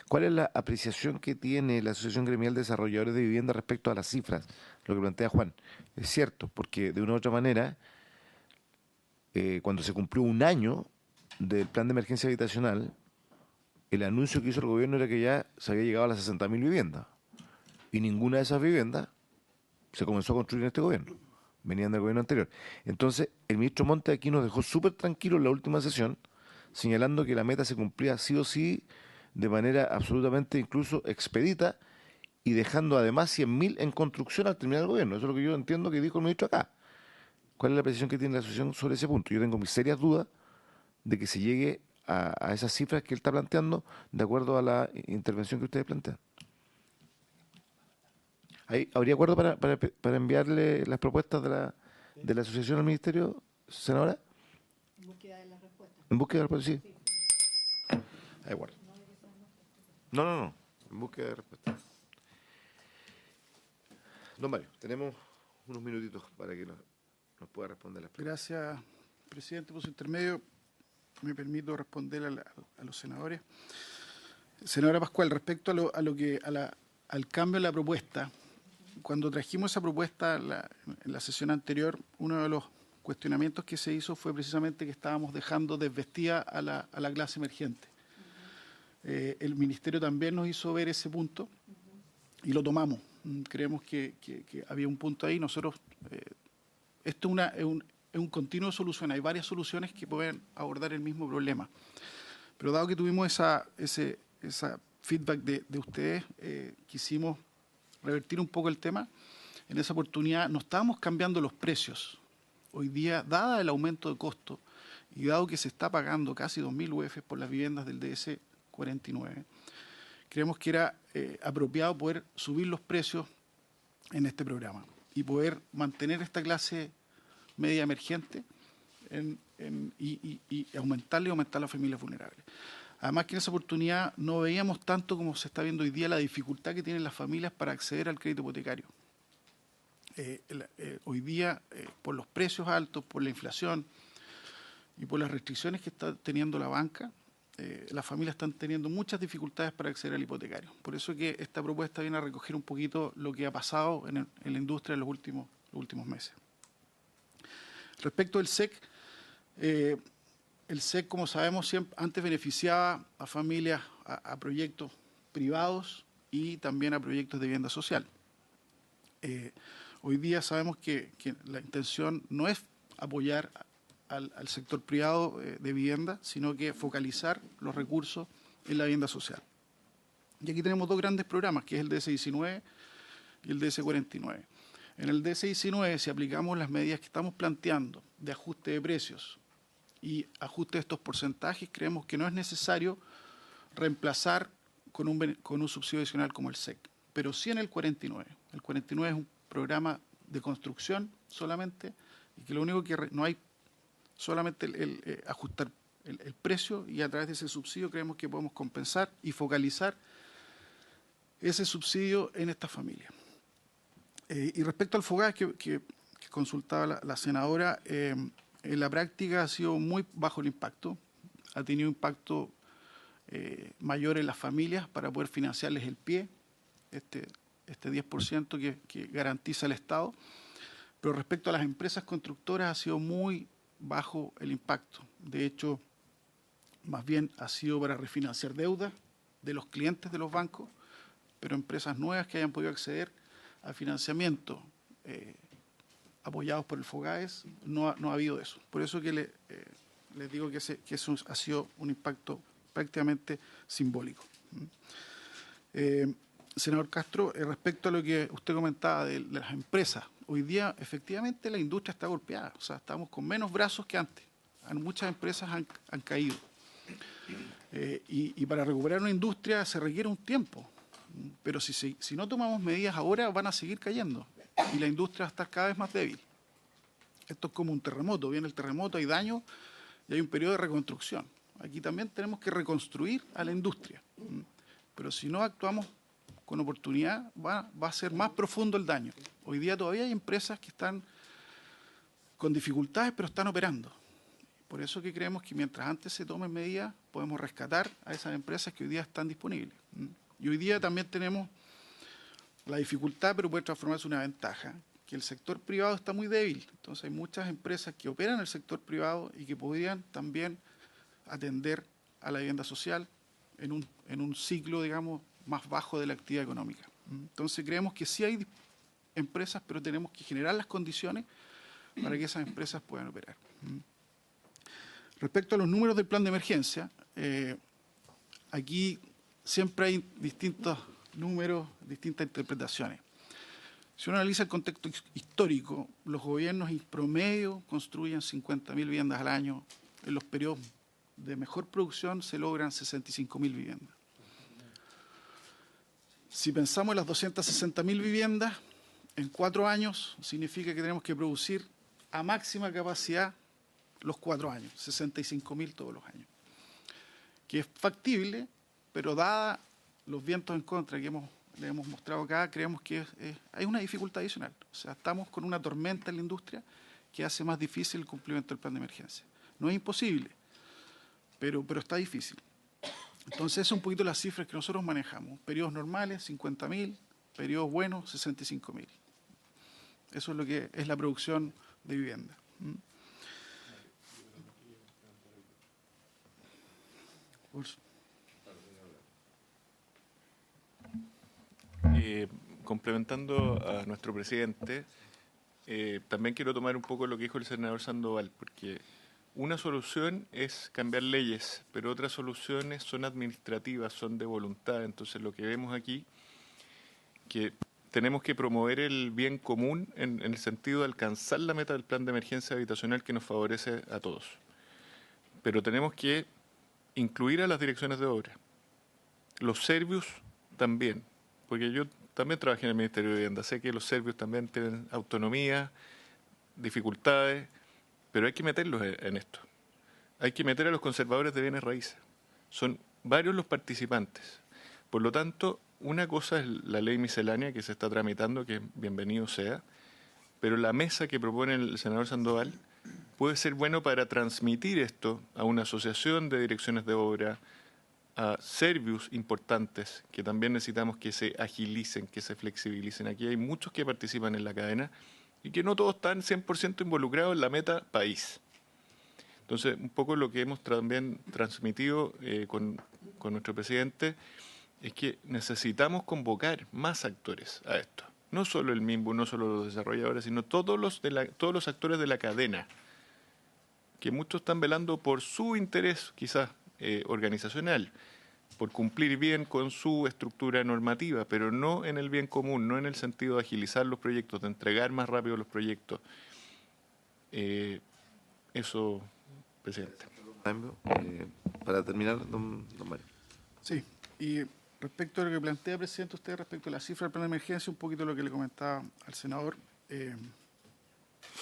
¿Cuál es la apreciación que tiene la Asociación Gremial de Desarrolladores de Vivienda respecto a las cifras? Lo que plantea Juan. Es cierto, porque de una u otra manera, cuando se cumplió un año del plan de emergencia habitacional, el anuncio que hizo el gobierno era que ya se había llegado a las 60.000 viviendas. Y ninguna de esas viviendas se comenzó a construir en este gobierno. Venían del gobierno anterior. Entonces, el ministro Montes aquí nos dejó súper tranquilos en la última sesión, señalando que la meta se cumplía sí o sí, de manera absolutamente incluso expedita, y dejando además 100.000 en construcción al terminar el gobierno. Eso es lo que yo entiendo que dijo el ministro acá. ¿Cuál es la precisión que tiene la asociación sobre ese punto? Yo tengo mis serias dudas de que se llegue a esas cifras que él está planteando de acuerdo a la intervención que ustedes plantean. ¿Habría acuerdo para enviarle las propuestas de la asociación al ministerio, senadora? En búsqueda de las respuestas. ¿En búsqueda de respuestas? Sí. Ahí guardo. No. En búsqueda de respuestas. Don Mario, tenemos unos minutitos para que nos pueda responder las preguntas. Gracias, presidente, por su intermedio. Me permito responder a los senadores. Senadora Pascual, respecto al cambio en la propuesta, cuando trajimos esa propuesta en la sesión anterior, uno de los cuestionamientos que se hizo fue precisamente que estábamos dejando desvestida a la clase emergente. El Ministerio también nos hizo ver ese punto y lo tomamos. Creemos que había un punto ahí. Nosotros, esto es un continuo de solución. Hay varias soluciones que pueden abordar el mismo problema. Pero dado que tuvimos esa feedback de ustedes, quisimos revertir un poco el tema. En esa oportunidad no estábamos cambiando los precios. Hoy día, dada el aumento de costo y dado que se está pagando casi 2.000 UF por las viviendas del DS 49, creemos que era apropiado poder subir los precios en este programa y poder mantener esta clase media emergente y aumentar las familias vulnerables. Además que en esa oportunidad no veíamos tanto como se está viendo hoy día la dificultad que tienen las familias para acceder al crédito hipotecario. Hoy día, por los precios altos, por la inflación y por las restricciones que está teniendo la banca, las familias están teniendo muchas dificultades para acceder al hipotecario. Por eso que esta propuesta viene a recoger un poquito lo que ha pasado en la industria en los últimos meses. Respecto al SEC, el SEC, como sabemos, antes beneficiaba a familias, a proyectos privados y también a proyectos de vivienda social. Hoy día sabemos que la intención no es apoyar al sector privado de vivienda, sino que focalizar los recursos en la vivienda social. Y aquí tenemos dos grandes programas, que es el DS-19 y el DS-49. En el DS-19, si aplicamos las medidas que estamos planteando de ajuste de precios y ajuste de estos porcentajes, creemos que no es necesario reemplazar con un subsidio adicional como el SEC, pero sí en el 49. El 49 es un programa de construcción solamente, y que lo único que no hay solamente ajustar el precio, y a través de ese subsidio creemos que podemos compensar y focalizar ese subsidio en esta familia. Y respecto al FOGAS que consultaba la senadora, en la práctica ha sido muy bajo el impacto, ha tenido impacto mayor en las familias para poder financiarles el pie, este 10% que garantiza el Estado, pero respecto a las empresas constructoras ha sido muy bajo el impacto. De hecho, más bien ha sido para refinanciar deudas de los clientes de los bancos, pero empresas nuevas que hayan podido acceder a financiamiento apoyados por el FOGAES, no ha habido eso. Por eso que les digo que eso ha sido un impacto prácticamente simbólico. Senador Castro, respecto a lo que usted comentaba de las empresas, hoy día efectivamente la industria está golpeada, o sea, estamos con menos brazos que antes. Muchas empresas han caído. Y para recuperar una industria se requiere un tiempo, pero si no tomamos medidas ahora van a seguir cayendo y la industria va a estar cada vez más débil. Esto es como un terremoto, viene el terremoto, hay daño y hay un periodo de reconstrucción. Aquí también tenemos que reconstruir a la industria, pero si no actuamos con oportunidad va a ser más profundo el daño. Hoy día todavía hay empresas que están con dificultades pero están operando. Por eso que creemos que mientras antes se tomen medidas podemos rescatar a esas empresas que hoy día están disponibles. Y hoy día también tenemos la dificultad, pero puede transformarse en una ventaja, que el sector privado está muy débil. Entonces hay muchas empresas que operan en el sector privado y que podrían también atender a la vivienda social en un ciclo, digamos, más bajo de la actividad económica. Entonces creemos que sí hay empresas, pero tenemos que generar las condiciones para que esas empresas puedan operar. Respecto a los números del plan de emergencia, aquí siempre hay distintos números, distintas interpretaciones. Si uno analiza el contexto histórico, los gobiernos en promedio construyen 50.000 viviendas al año. En los periodos de mejor producción se logran 65.000 viviendas. Si pensamos en las 260.000 viviendas, en 4 años significa que tenemos que producir a máxima capacidad los 4 años, 65.000 todos los años. Que es factible, pero dada los vientos en contra que le hemos mostrado acá, creemos que hay una dificultad adicional. O sea, estamos con una tormenta en la industria que hace más difícil el cumplimiento del plan de emergencia. No es imposible, pero está difícil. Entonces, esas son un poquito las cifras que nosotros manejamos. Periodos normales, 50.000, periodos buenos, 65.000. Eso es lo que es la producción de vivienda. Complementando a nuestro presidente, también quiero tomar un poco lo que dijo el senador Sandoval, porque una solución es cambiar leyes, pero otras soluciones son administrativas, son de voluntad. Entonces lo que vemos aquí, que tenemos que promover el bien común en el sentido de alcanzar la meta del plan de emergencia habitacional que nos favorece a todos. Pero tenemos que incluir a las direcciones de obra. Los servicios también, porque yo también trabajé en el Ministerio de Vivienda, sé que los servicios también tienen autonomía, dificultades, pero hay que meterlos en esto. Hay que meter a los conservadores de bienes raíces. Son varios los participantes. Por lo tanto, una cosa es la ley miscelánea que se está tramitando, que bienvenido sea, pero la mesa que propone el senador Sandoval puede ser bueno para transmitir esto a una asociación de direcciones de obra, a servicios importantes que también necesitamos que se agilicen, que se flexibilicen. Aquí hay muchos que participan en la cadena y que no todos están 100% involucrados en la meta país. Entonces, un poco lo que hemos también transmitido con nuestro presidente es que necesitamos convocar más actores a esto. No solo el MIMBU, no solo los desarrolladores, sino todos los actores de la cadena, que muchos están velando por su interés, quizás organizacional, por cumplir bien con su estructura normativa, pero no en el bien común, no en el sentido de agilizar los proyectos, de entregar más rápido los proyectos. Eso, presidente. Para terminar, don Mario. Sí, y respecto a lo que plantea, presidente, usted respecto a la cifra del plan de emergencia, un poquito lo que le comentaba al senador.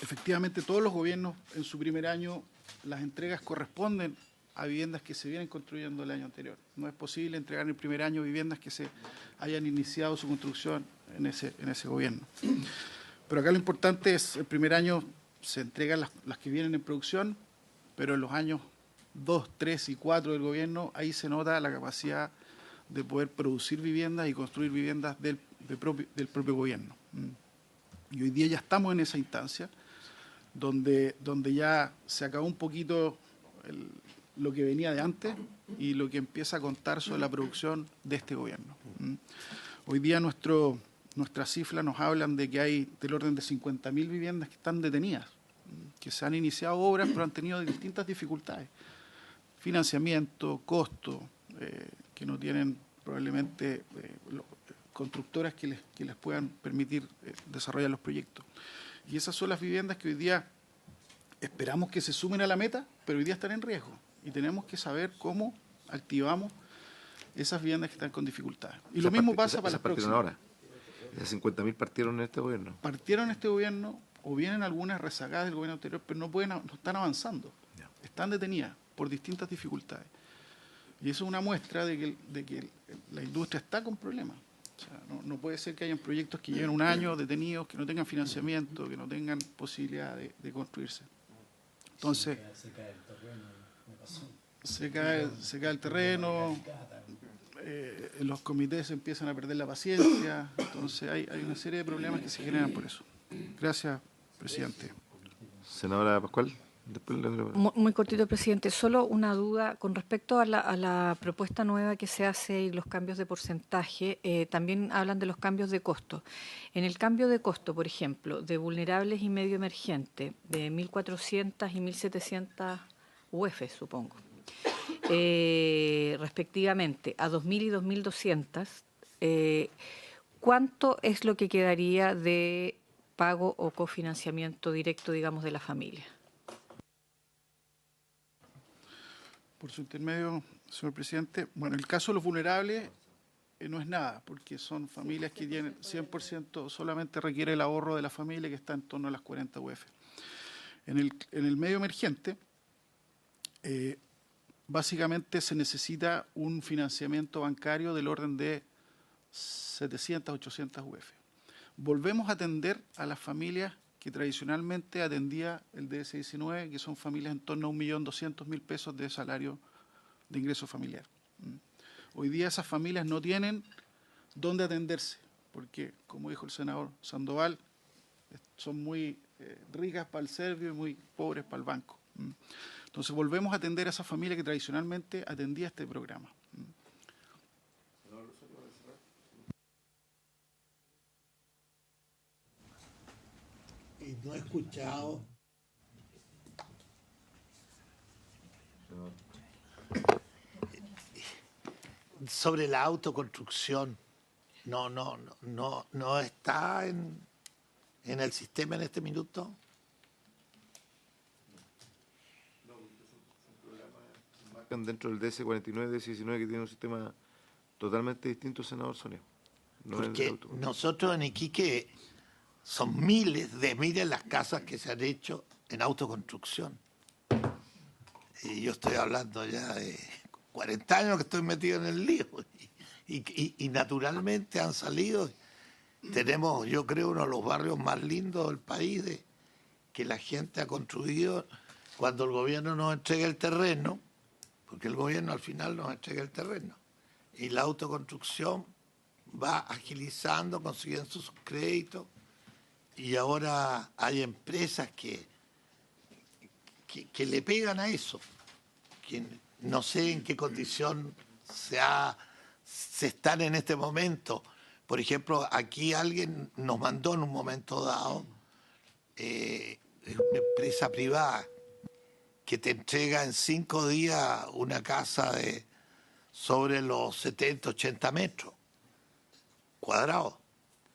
Efectivamente, todos los gobiernos en su primer año, las entregas corresponden a viviendas que se vienen construyendo el año anterior. No es posible entregar en el primer año viviendas que se hayan iniciado su construcción en ese gobierno. Pero acá lo importante es, el primer año se entregan las que vienen en producción, pero en los años 2, 3 y 4 del gobierno, ahí se nota la capacidad de poder producir viviendas y construir viviendas del propio gobierno. Y hoy día ya estamos en esa instancia, donde ya se acabó un poquito lo que venía de antes y lo que empieza a contar sobre la producción de este gobierno. Hoy día nuestras cifras nos hablan de que hay del orden de 50.000 viviendas que están detenidas, que se han iniciado obras pero han tenido distintas dificultades. Financiamiento, costo, que no tienen probablemente constructoras que les puedan permitir desarrollar los proyectos. Y esas son las viviendas que hoy día esperamos que se sumen a la meta, pero hoy día están en riesgo. Y tenemos que saber cómo activamos esas viviendas que están con dificultades. Y lo mismo pasa para las próximas. Ahora. Esas 50.000 partieron en este gobierno. Partieron en este gobierno, o vienen algunas rezagadas del gobierno anterior, pero no están avanzando. Están detenidas por distintas dificultades. Y eso es una muestra de que la industria está con problemas. O sea, no puede ser que hayan proyectos que lleven un año detenidos, que no tengan financiamiento, que no tengan posibilidad de construirse. Entonces, se cae el terreno, los comités empiezan a perder la paciencia, entonces hay una serie de problemas que se generan por eso. Gracias, presidente. Senadora Pascual. Muy cortito, presidente. Solo una duda con respecto a la propuesta nueva que se hace y los cambios de porcentaje. También hablan de los cambios de costo. En el cambio de costo, por ejemplo, de vulnerables y medio emergente, de 1.400 y 1.700 UF, supongo, respectivamente, a 2.000 y 2.200, ¿cuánto es lo que quedaría de pago o cofinanciamiento directo, digamos, de la familia? Por su intermedio, señor presidente, bueno, el caso de los vulnerables no es nada, porque son familias que tienen 100%, solamente requiere el ahorro de la familia, que está en torno a las 40 UF. En el medio emergente, básicamente se necesita un financiamiento bancario del orden de 700, 800 UF. Volvemos a atender a las familias que tradicionalmente atendía el DS-19, que son familias en torno a 1.200.000 pesos de salario de ingreso familiar. Hoy día esas familias no tienen dónde atenderse, porque, como dijo el senador Sandoval, son muy ricas para el servicio y muy pobres para el banco. Entonces volvemos a atender a esa familia que tradicionalmente atendía este programa. No he escuchado sobre la autoconstrucción. No está en el sistema en este minuto. Dentro del DS-49, DS-19, que tiene un sistema totalmente distinto, senador Sonia. No. Porque nosotros en Iquique son miles las casas que se han hecho en autoconstrucción. Y yo estoy hablando ya de 40 años que estoy metido en el lío. Y naturalmente han salido tenemos, yo creo, uno de los barrios más lindos del país, que la gente ha construido cuando el gobierno nos entrega el terreno, porque el gobierno al final nos entrega el terreno. Y la autoconstrucción va agilizando, consiguiendo sus créditos, y ahora hay empresas que le pegan a eso, que no sé en qué condición se están en este momento. Por ejemplo, aquí alguien nos mandó en un momento dado, es una empresa privada que te entrega en 5 días una casa de sobre los 70, 80 metros cuadrados.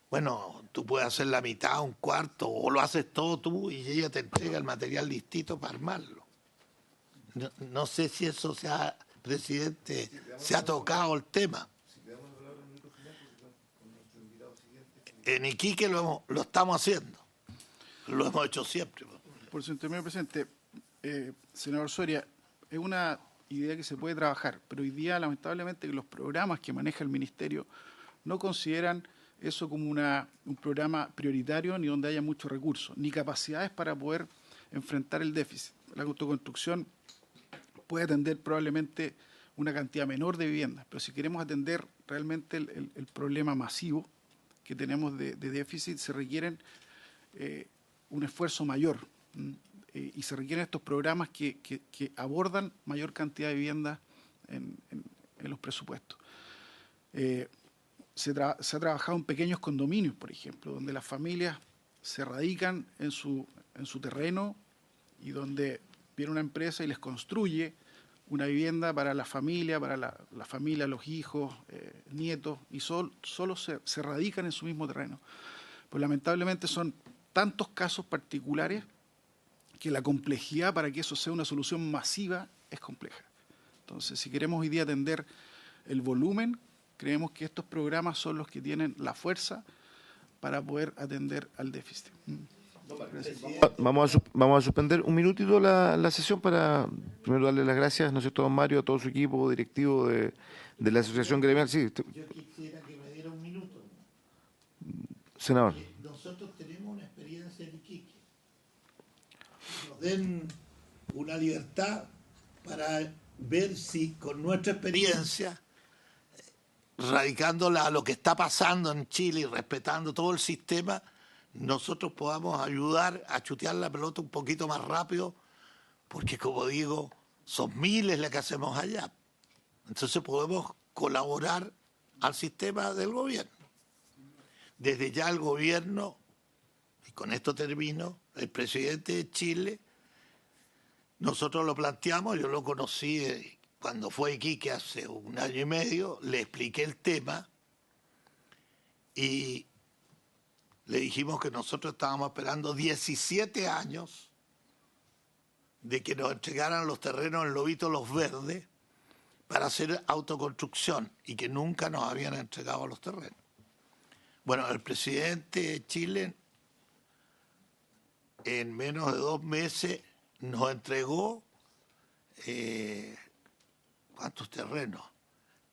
Bueno, tú puedes hacer la mitad, un cuarto, o lo haces todo tú y ella te entrega el material listito para armarlo. No sé si eso presidente, se ha tocado el tema. En Iquique lo estamos haciendo. Lo hemos hecho siempre. Por su intermedio, presidente, senador Soria, es una idea que se puede trabajar, pero hoy día, lamentablemente, los programas que maneja el Ministerio no consideran eso como un programa prioritario, ni donde haya muchos recursos, ni capacidades para poder enfrentar el déficit. La autoconstrucción puede atender probablemente una cantidad menor de viviendas, pero si queremos atender realmente el problema masivo que tenemos de déficit, se requieren un esfuerzo mayor y se requieren estos programas que abordan mayor cantidad de viviendas en los presupuestos. Se ha trabajado en pequeños condominios, por ejemplo, donde las familias se radican en su terreno y donde viene una empresa y les construye una vivienda para la familia, los hijos, nietos, y solo se radican en su mismo terreno. Pues lamentablemente son tantos casos particulares que la complejidad para que eso sea una solución masiva es compleja. Entonces, si queremos hoy día atender el volumen, creemos que estos programas son los que tienen la fuerza para poder atender al déficit. Vamos a suspender un minutito la sesión para primero darle las gracias, ¿no es cierto, don Mario, a todo su equipo directivo de la asociación gremial. Sí, Yo quisiera que me diera un minuto. senador. Nosotros tenemos una experiencia en Iquique. Nos den una libertad para ver si con nuestra experiencia, radicándola a lo que está pasando en Chile y respetando todo el sistema, nosotros podamos ayudar a chutear la pelota un poquito más rápido, porque como digo, son miles las que hacemos allá. Entonces podemos colaborar al sistema del gobierno. Desde ya el gobierno, y con esto termino, el presidente de Chile, nosotros lo planteamos, yo lo conocí cuando fue a Iquique hace 1 año y medio, le expliqué el tema y le dijimos que nosotros estábamos esperando 17 años de que nos entregaran los terrenos en Lobito Los Verdes para hacer autoconstrucción y que nunca nos habían entregado los terrenos. Bueno, el presidente de Chile en menos de 2 meses nos entregó, ¿cuántos terrenos?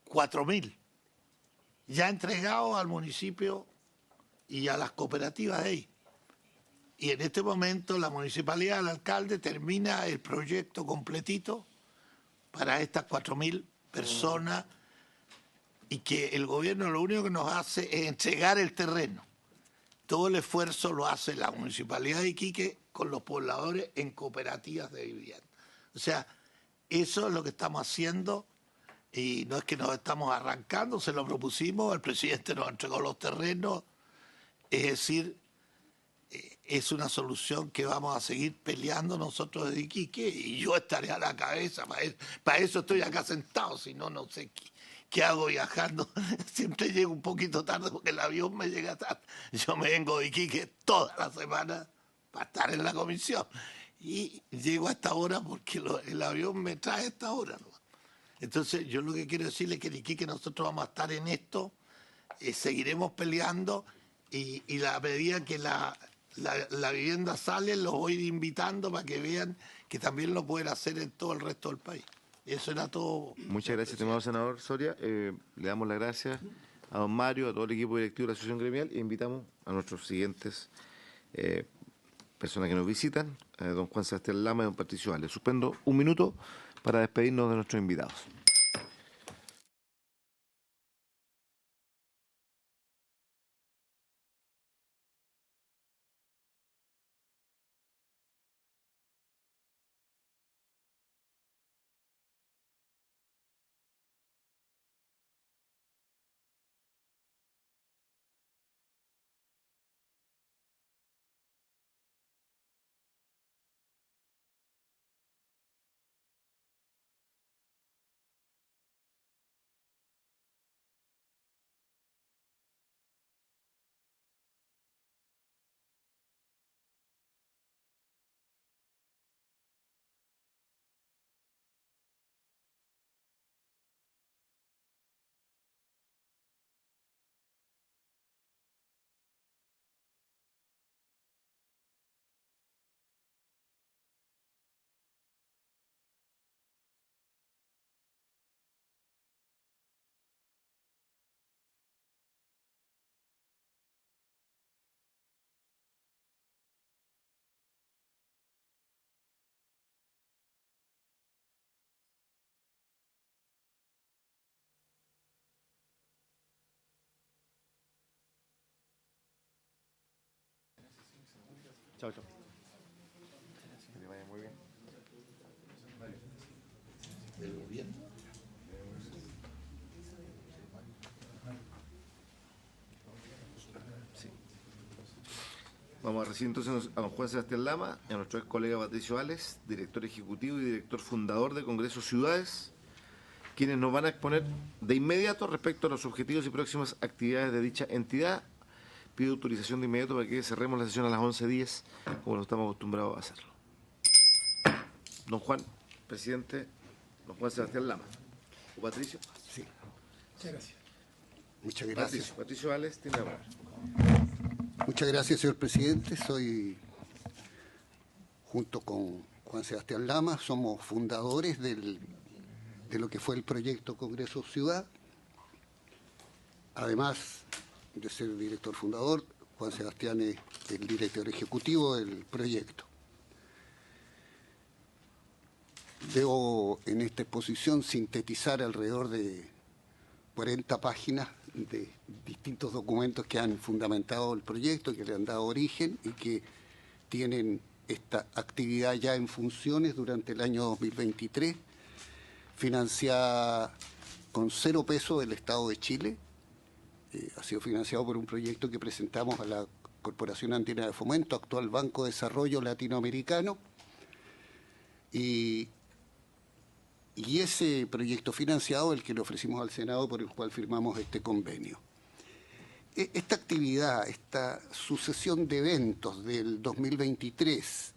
4.000. Ya entregados al municipio y a las cooperativas de ahí. Y en este momento la municipalidad, el alcalde, termina el proyecto completito para estas 4.000 personas y que el gobierno lo único que nos hace es entregar el terreno. Todo el esfuerzo lo hace la municipalidad de Iquique con los pobladores en cooperativas de vivienda. O sea, eso es lo que estamos haciendo y no es que nos estamos arrancando, se lo propusimos, el presidente nos entregó los terrenos, es decir, es una solución que vamos a seguir peleando nosotros de Iquique y yo estaré a la cabeza, para eso estoy acá sentado, si no, no sé qué hago viajando. Siempre llego un poquito tarde porque el avión me llega tarde. Yo me vengo de Iquique toda la semana para estar en la comisión y llego a esta hora porque el avión me trae a esta hora, ¿no? Entonces yo lo que quiero decirle es que en Iquique nosotros vamos a estar en esto, seguiremos peleando y la medida que la vivienda sale, los voy invitando para que vean que también lo pueden hacer en todo el resto del país. Eso era todo. Muchas gracias, estimado senador Soria. Le damos las gracias a don Mario, a todo el equipo directivo de la Asociación Gremial, e invitamos a nuestros siguientes personas que nos visitan, don Juan Sebastián Lama y don Patricio Valles. Suspendo un minuto para despedirnos de nuestros invitados. Chao, chao. Que te vaya muy bien. ¿El gobierno? Sí. Vamos a recibir entonces a don Juan Sebastián Lama y a nuestro ex colega Patricio Valles, director ejecutivo y director fundador de Congreso Ciudades, quienes nos van a exponer de inmediato respecto a los objetivos y próximas actividades de dicha entidad. Pido autorización de inmediato para que cerremos la sesión a las 11:10, como lo estamos acostumbrados a hacerlo. Don Juan, presidente, don Juan Sebastián Lama. ¿O Patricio? Sí. Muchas gracias. Muchas gracias. Patricio Valles tiene la palabra. Muchas gracias, señor presidente. Soy, junto con Juan Sebastián Lama, somos fundadores de lo que fue el proyecto Congreso Ciudad. Además de ser el director fundador, Juan Sebastián es el director ejecutivo del proyecto. Debo en esta exposición sintetizar alrededor de 40 páginas de distintos documentos que han fundamentado el proyecto, que le han dado origen y que tienen esta actividad ya en funciones durante el año 2023, financiada con 0 pesos del Estado de Chile. Ha sido financiado por un proyecto que presentamos a la Corporación Andina de Fomento, actual Banco de Desarrollo Latinoamericano, y ese proyecto financiado es el que le ofrecimos al Senado, por el cual firmamos este convenio. Esta actividad, esta sucesión de eventos del 2023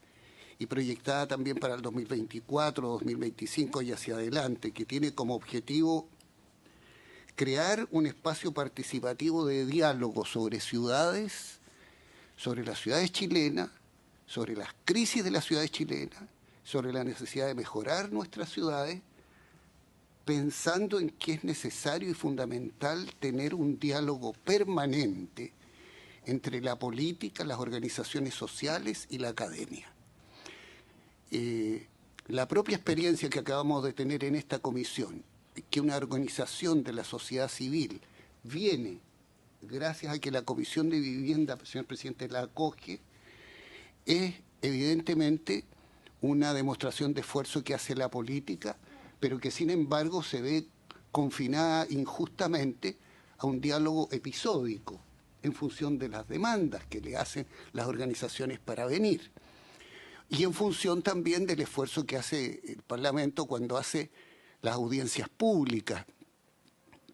y proyectada también para el 2024, 2025 y hacia adelante, que tiene como objetivo crear un espacio participativo de diálogo sobre ciudades, sobre las ciudades chilenas, sobre las crisis de las ciudades chilenas, sobre la necesidad de mejorar nuestras ciudades, pensando en que es necesario y fundamental tener un diálogo permanente entre la política, las organizaciones sociales y la academia. La propia experiencia que acabamos de tener en esta comisión, que una organización de la sociedad civil viene, gracias a que la Comisión de Vivienda, señor presidente, la acoge, es evidentemente una demostración de esfuerzo que hace la política, pero que sin embargo se ve confinada injustamente a un diálogo episódico en función de las demandas que le hacen las organizaciones para venir. Y en función también del esfuerzo que hace el Parlamento cuando hace las audiencias públicas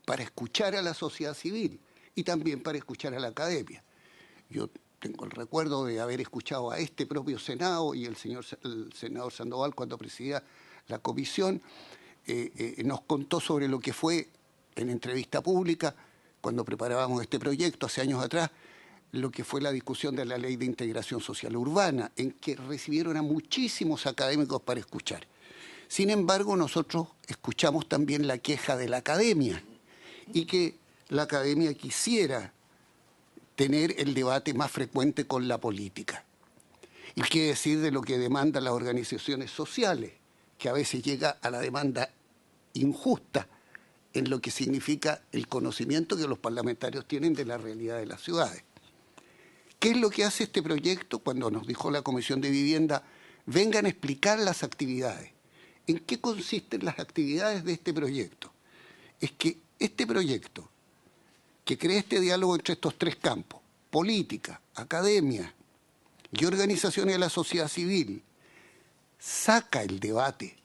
para escuchar a la sociedad civil y también para escuchar a la academia. Yo tengo el recuerdo de haber escuchado a este propio Senado y el senador Sandoval, cuando presidía la comisión, nos contó sobre lo que fue en entrevista pública, cuando preparábamos este proyecto hace años atrás, lo que fue la discusión de la Ley de Integración Social Urbana, en que recibieron a muchísimos académicos para escuchar. Sin embargo, nosotros escuchamos también la queja de la academia y que la academia quisiera tener el debate más frecuente con la política. ¿Y qué decir de lo que demandan las organizaciones sociales? Que a veces llega a la demanda injusta en lo que significa el conocimiento que los parlamentarios tienen de la realidad de las ciudades. ¿Qué es lo que hace este proyecto? Cuando nos dijo la Comisión de Vivienda, vengan a explicar las actividades. ¿En qué consisten las actividades de este proyecto? Es que este proyecto, que crea este diálogo entre estos tres campos, política, academia y organizaciones de la sociedad civil, saca el debate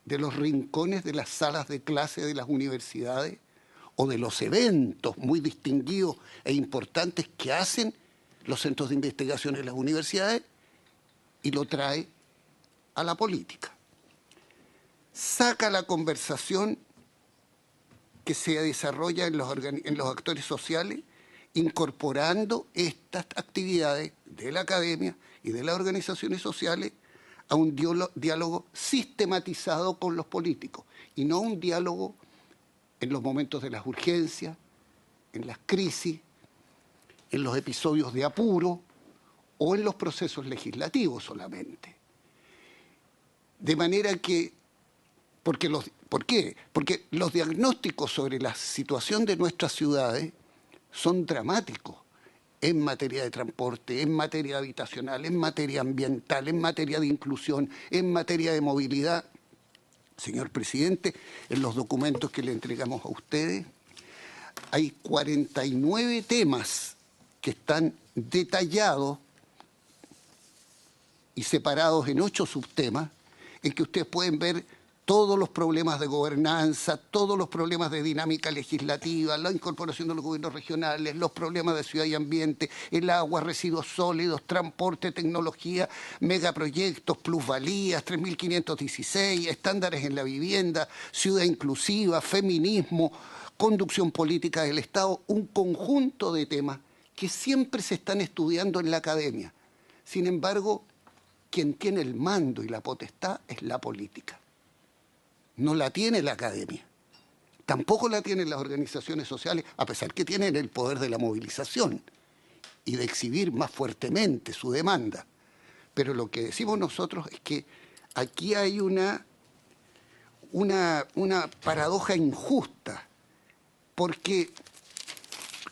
de los rincones de las salas de clase de las universidades o de los eventos muy distinguidos e importantes que hacen los centros de investigación en las universidades y lo trae a la política. Saca la conversación que se desarrolla en los actores sociales, incorporando estas actividades de la academia y de las organizaciones sociales a un diálogo sistematizado con los políticos y no un diálogo en los momentos de las urgencias, en las crisis, en los episodios de apuro o en los procesos legislativos solamente. De manera que, ¿por qué? Porque los diagnósticos sobre la situación de nuestras ciudades son dramáticos en materia de transporte, en materia habitacional, en materia ambiental, en materia de inclusión, en materia de movilidad. Señor presidente, en los documentos que le entregamos a ustedes, hay 49 temas que están detallados y separados en 8 subtemas, en que ustedes pueden ver todos los problemas de gobernanza, todos los problemas de dinámica legislativa, la incorporación de los gobiernos regionales, los problemas de ciudad y ambiente, el agua, residuos sólidos, transporte, tecnología, megaproyectos, plusvalías, 3.516, estándares en la vivienda, ciudad inclusiva, feminismo, conducción política del Estado, un conjunto de temas que siempre se están estudiando en la academia. Sin embargo, quien tiene el mando y la potestad es la política. No la tiene la academia, tampoco la tienen las organizaciones sociales, a pesar que tienen el poder de la movilización y de exhibir más fuertemente su demanda. Pero lo que decimos nosotros es que aquí hay una paradoja injusta, porque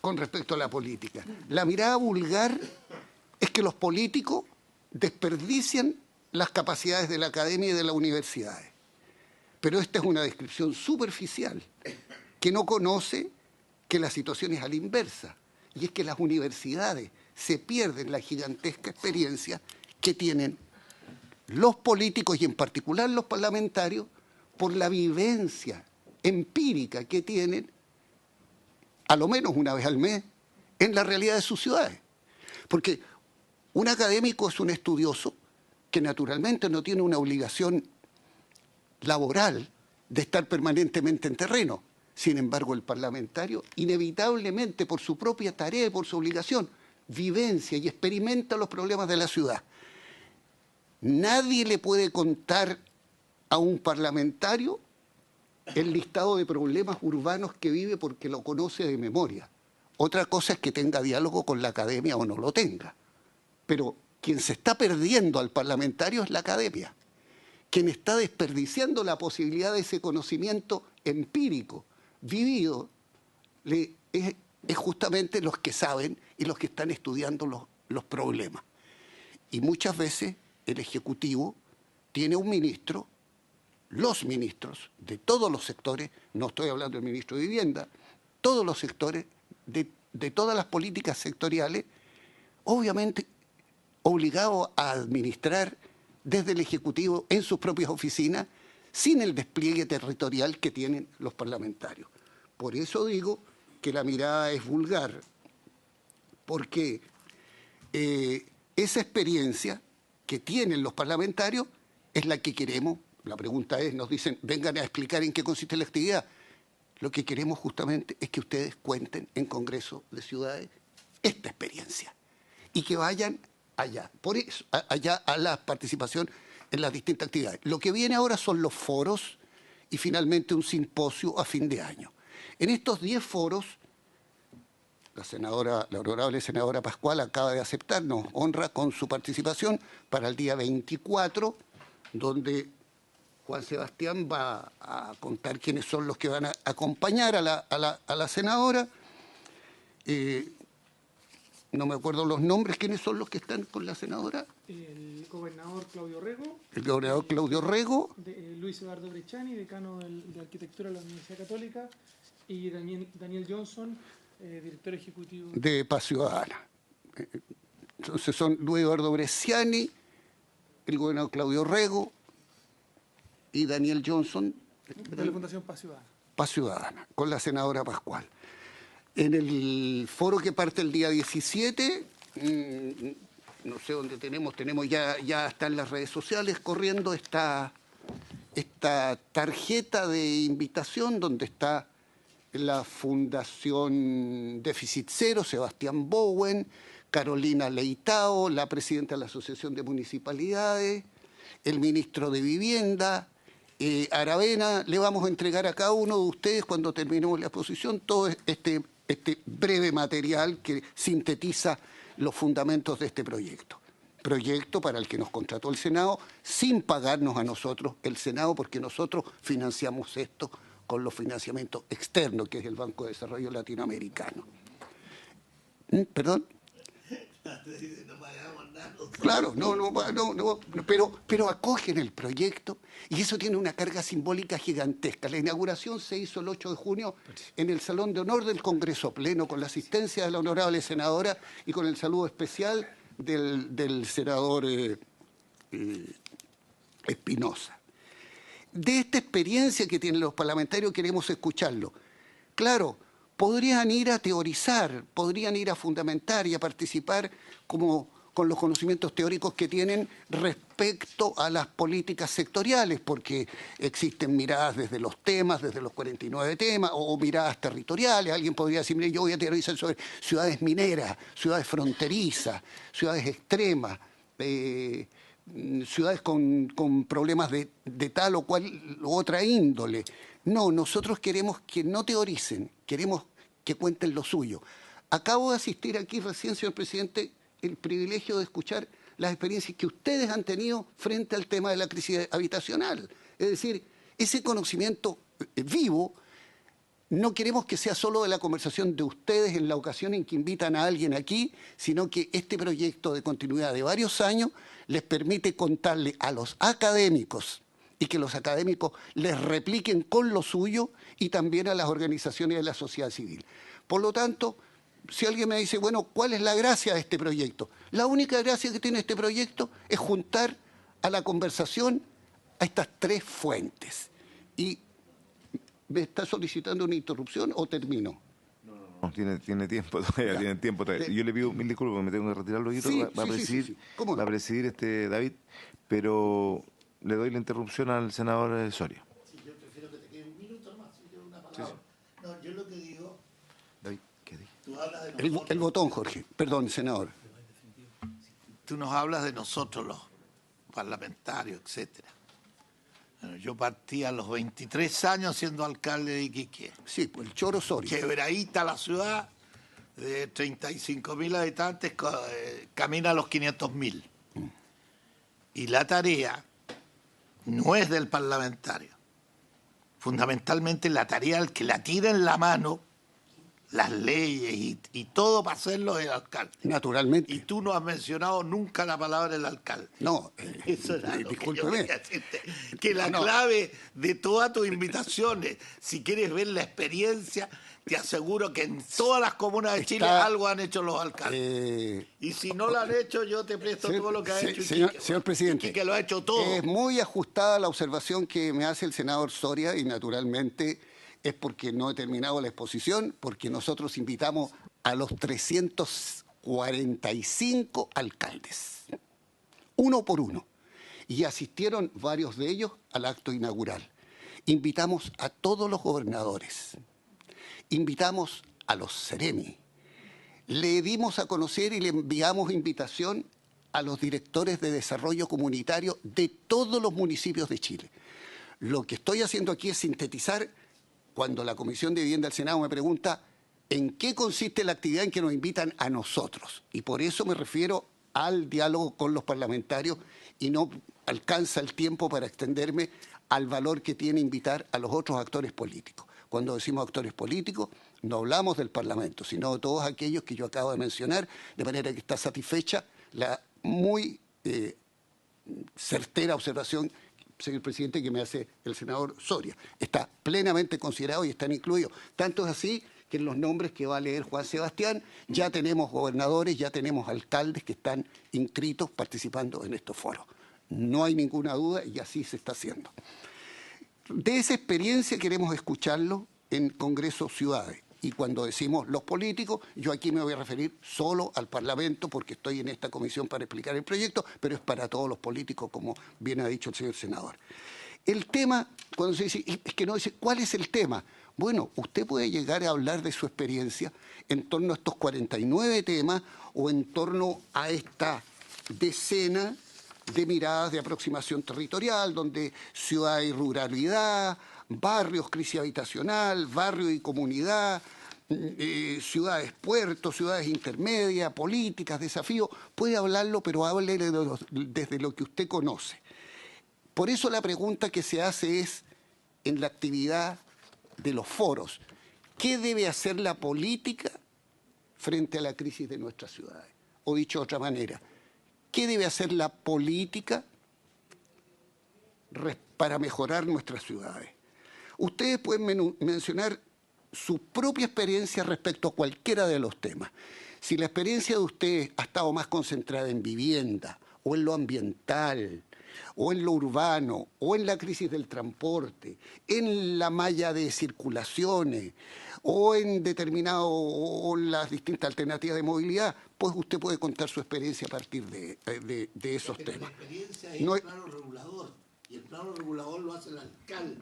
con respecto a la política, la mirada vulgar es que los políticos desperdician las capacidades de la academia y de las universidades. Pero esta es una descripción superficial, que no conoce que la situación es a la inversa, y es que las universidades se pierden la gigantesca experiencia que tienen los políticos y en particular los parlamentarios por la vivencia empírica que tienen, a lo menos una vez al mes, en la realidad de sus ciudades. Porque un académico es un estudioso que naturalmente no tiene una obligación laboral de estar permanentemente en terreno. Sin embargo, el parlamentario, inevitablemente por su propia tarea y por su obligación, vivencia y experimenta los problemas de la ciudad. Nadie le puede contar a un parlamentario el listado de problemas urbanos que vive porque lo conoce de memoria. Otra cosa es que tenga diálogo con la academia o no lo tenga. Pero quien se está perdiendo al parlamentario es la academia. Quien está desperdiciando la posibilidad de ese conocimiento empírico, vivido, es justamente los que saben y los que están estudiando los problemas. Y muchas veces el Ejecutivo tiene un ministro, los ministros de todos los sectores, no estoy hablando del ministro de Vivienda, todos los sectores de todas las políticas sectoriales, obviamente obligados a administrar desde el Ejecutivo en sus propias oficinas, sin el despliegue territorial que tienen los parlamentarios. Por eso digo que la mirada es vulgar, porque esa experiencia que tienen los parlamentarios es la que queremos. La pregunta es, nos dicen, vengan a explicar en qué consiste la actividad. Lo que queremos justamente es que ustedes cuenten en Congreso de Ciudades esta experiencia y que vayan allá, por eso, allá a la participación en las distintas actividades. Lo que viene ahora son los foros y finalmente un simposio a fin de año. En estos 10 foros, la honorable senadora Pascual acaba de aceptar, nos honra con su participación para el día 24, donde Juan Sebastián va a contar quiénes son los que van a acompañar a la senadora. No me acuerdo los nombres, ¿quiénes son los que están con la senadora? El gobernador Claudio Rego. El gobernador Claudio Rego. Luis Eduardo Brecciani, decano de Arquitectura de la Universidad Católica. Y Daniel Johnson, director ejecutivo de Paz Ciudadana. Entonces son Luis Eduardo Brecciani, el gobernador Claudio Rego y Daniel Johnson. De la Fundación Paz Ciudadana. Paz Ciudadana, con la senadora Pascual. En el foro que parte el día 17, no sé dónde tenemos ya está en las redes sociales corriendo esta tarjeta de invitación donde está la Fundación Déficit Cero, Sebastián Bowen, Carolina Leitao, la presidenta de la Asociación de Municipalidades, el ministro de Vivienda, Aravena. Le vamos a entregar a cada uno de ustedes, cuando terminemos la exposición, todo este breve material que sintetiza los fundamentos de este proyecto. Proyecto para el que nos contrató el Senado, sin pagarnos a nosotros el Senado, porque nosotros financiamos esto con los financiamientos externos, que es el Banco de Desarrollo Latinoamericano. ¿Perdón? Claro, pero acogen el proyecto y eso tiene una carga simbólica gigantesca. La inauguración se hizo el 8 de junio en el Salón de Honor del Congreso Pleno, con la asistencia de la honorable senadora y con el saludo especial del senador Espinosa. De esta experiencia que tienen los parlamentarios queremos escucharlo. Claro, podrían ir a teorizar, podrían ir a fundamentar y a participar con los conocimientos teóricos que tienen respecto a las políticas sectoriales, porque existen miradas desde los temas, desde los 49 temas, o miradas territoriales. Alguien podría decir, mire, yo voy a teorizar sobre ciudades mineras, ciudades fronterizas, ciudades extremas, ciudades con problemas de tal o cual u otra índole. No, nosotros queremos que no teoricen, queremos que cuenten lo suyo. Acabo de asistir aquí recién, señor presidente, el privilegio de escuchar las experiencias que ustedes han tenido frente al tema de la crisis habitacional. Es decir, ese conocimiento vivo, no queremos que sea solo de la conversación de ustedes en la ocasión en que invitan a alguien aquí, sino que este proyecto de continuidad de varios años les permite contarle a los académicos y que los académicos les repliquen con lo suyo y también a las organizaciones de la sociedad civil. Por lo tanto, si alguien me dice, bueno, ¿cuál es la gracia de este proyecto? La única gracia que tiene este proyecto es juntar a la conversación a estas tres fuentes. ¿Y me está solicitando una interrupción o termino? No, tiene tiempo todavía, tiene tiempo todavía. Yo le pido mil disculpas, me tengo que retirar luego. Sí, va a presidir David, pero le doy la interrupción al senador Soria. Sí, yo prefiero que te quede un minuto más, si quiero una palabra. Sí. No, yo lo que digo... David, ¿qué dijo? Tú hablas de nosotros. El botón, Jorge. Perdón, senador. Tú nos hablas de nosotros, los parlamentarios, etcétera. Bueno, yo partí a los 23 años siendo alcalde de Iquique. Sí, pues el Choro Soria. Quebradita la ciudad, de 35.000 habitantes, camina a los 500.000. Y la tarea no es del parlamentario. Fundamentalmente la tarea del que la tira en la mano las leyes y todo para hacerlo el alcalde. Naturalmente. Y tú no has mencionado nunca la palabra del alcalde. No, eso era lo que yo discúlpeme. quería decirte. Que la clave de todas tus invitaciones, si quieres ver la experiencia, te aseguro que en todas las comunas de Chile algo han hecho los alcaldes. Y si no lo han hecho, yo te presto todo lo que ha hecho Iquique. Señor presidente, Iquique lo ha hecho todo. Es muy ajustada la observación que me hace el senador Soria y naturalmente es porque no he terminado la exposición, porque nosotros invitamos a los 345 alcaldes, uno por uno, y asistieron varios de ellos al acto inaugural. Invitamos a todos los gobernadores, invitamos a los seremi, le dimos a conocer y le enviamos invitación a los directores de desarrollo comunitario de todos los municipios de Chile. Lo que estoy haciendo aquí es sintetizar cuando la Comisión de Vivienda del Senado me pregunta en qué consiste la actividad en que nos invitan a nosotros. Y por eso me refiero al diálogo con los parlamentarios y no alcanza el tiempo para extenderme al valor que tiene invitar a los otros actores políticos. Cuando decimos actores políticos, no hablamos del Parlamento, sino de todos aquellos que yo acabo de mencionar, de manera que está satisfecha la muy certera observación, señor presidente, que me hace el senador Soria. Está plenamente considerado y están incluidos. Tanto es así que en los nombres que va a leer Juan Sebastián ya tenemos gobernadores, ya tenemos alcaldes que están inscritos participando en estos foros. No hay ninguna duda y así se está haciendo. De esa experiencia queremos escucharlo en Congreso Ciudades. Y cuando decimos los políticos, yo aquí me voy a referir solo al Parlamento porque estoy en esta comisión para explicar el proyecto, pero es para todos los políticos, como bien ha dicho el señor senador. El tema, cuando se dice, es que no dice, ¿cuál es el tema? Bueno, usted puede llegar a hablar de su experiencia en torno a estos 49 temas o en torno a esta decena de miradas de aproximación territorial, donde ciudad y ruralidad, barrios, crisis habitacional, barrio y comunidad, ciudades puertos, ciudades intermedias, políticas, desafíos. Puede hablarlo, pero hable desde lo que usted conoce. Por eso la pregunta que se hace es, en la actividad de los foros, ¿qué debe hacer la política frente a la crisis de nuestras ciudades? O dicho de otra manera, ¿qué debe hacer la política para mejorar nuestras ciudades? Ustedes pueden mencionar su propia experiencia respecto a cualquiera de los temas. Si la experiencia de ustedes ha estado más concentrada en vivienda, o en lo ambiental, o en lo urbano, o en la crisis del transporte, en la malla de circulaciones, o en o las distintas alternativas de movilidad, pues usted puede contar su experiencia a partir de esos temas. La experiencia es el plano regulador, y el plano regulador lo hace el alcalde.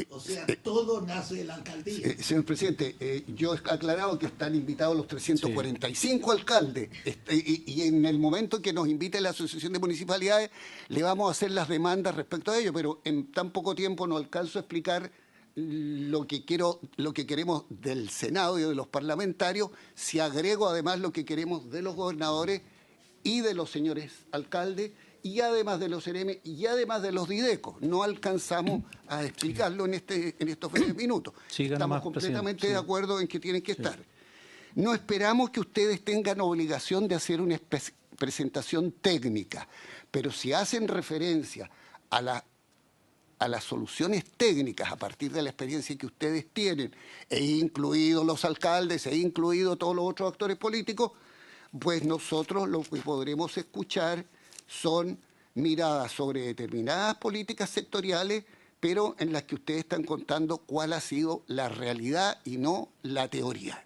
O sea, todo nace de la alcaldía. Señor presidente, yo he aclarado que están invitados los 345 alcaldes y en el momento que nos invite la Asociación de Municipalidades le vamos a hacer las demandas respecto a ello, pero en tan poco tiempo no alcanzo a explicar lo que queremos del Senado y de los parlamentarios, si agrego además lo que queremos de los gobernadores y de los señores alcaldes, y además de los CEREME y además de los DIDECO. No alcanzamos a explicarlo en estos 20 minutos. Estamos completamente de acuerdo en que tienen que estar. No esperamos que ustedes tengan obligación de hacer una presentación técnica, pero si hacen referencia a las soluciones técnicas a partir de la experiencia que ustedes tienen, e incluidos los alcaldes, e incluidos todos los otros actores políticos, pues nosotros lo que podremos escuchar son miradas sobre determinadas políticas sectoriales, pero en las que ustedes están contando cuál ha sido la realidad y no la teoría.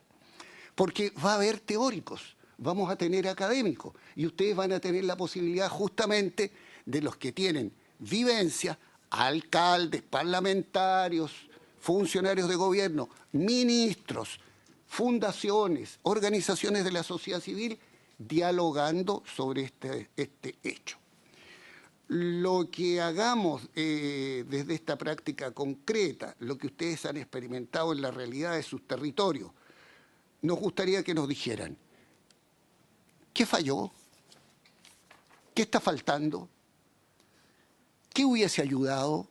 Porque va a haber teóricos, vamos a tener académicos, y ustedes van a tener la posibilidad justamente de los que tienen vivencia, alcaldes, parlamentarios, funcionarios de gobierno, ministros, fundaciones, organizaciones de la sociedad civil, dialogando sobre este hecho. Lo que hagamos desde esta práctica concreta, lo que ustedes han experimentado en la realidad de sus territorios, nos gustaría que nos dijeran, ¿qué falló? ¿Qué está faltando? ¿Qué hubiese ayudado?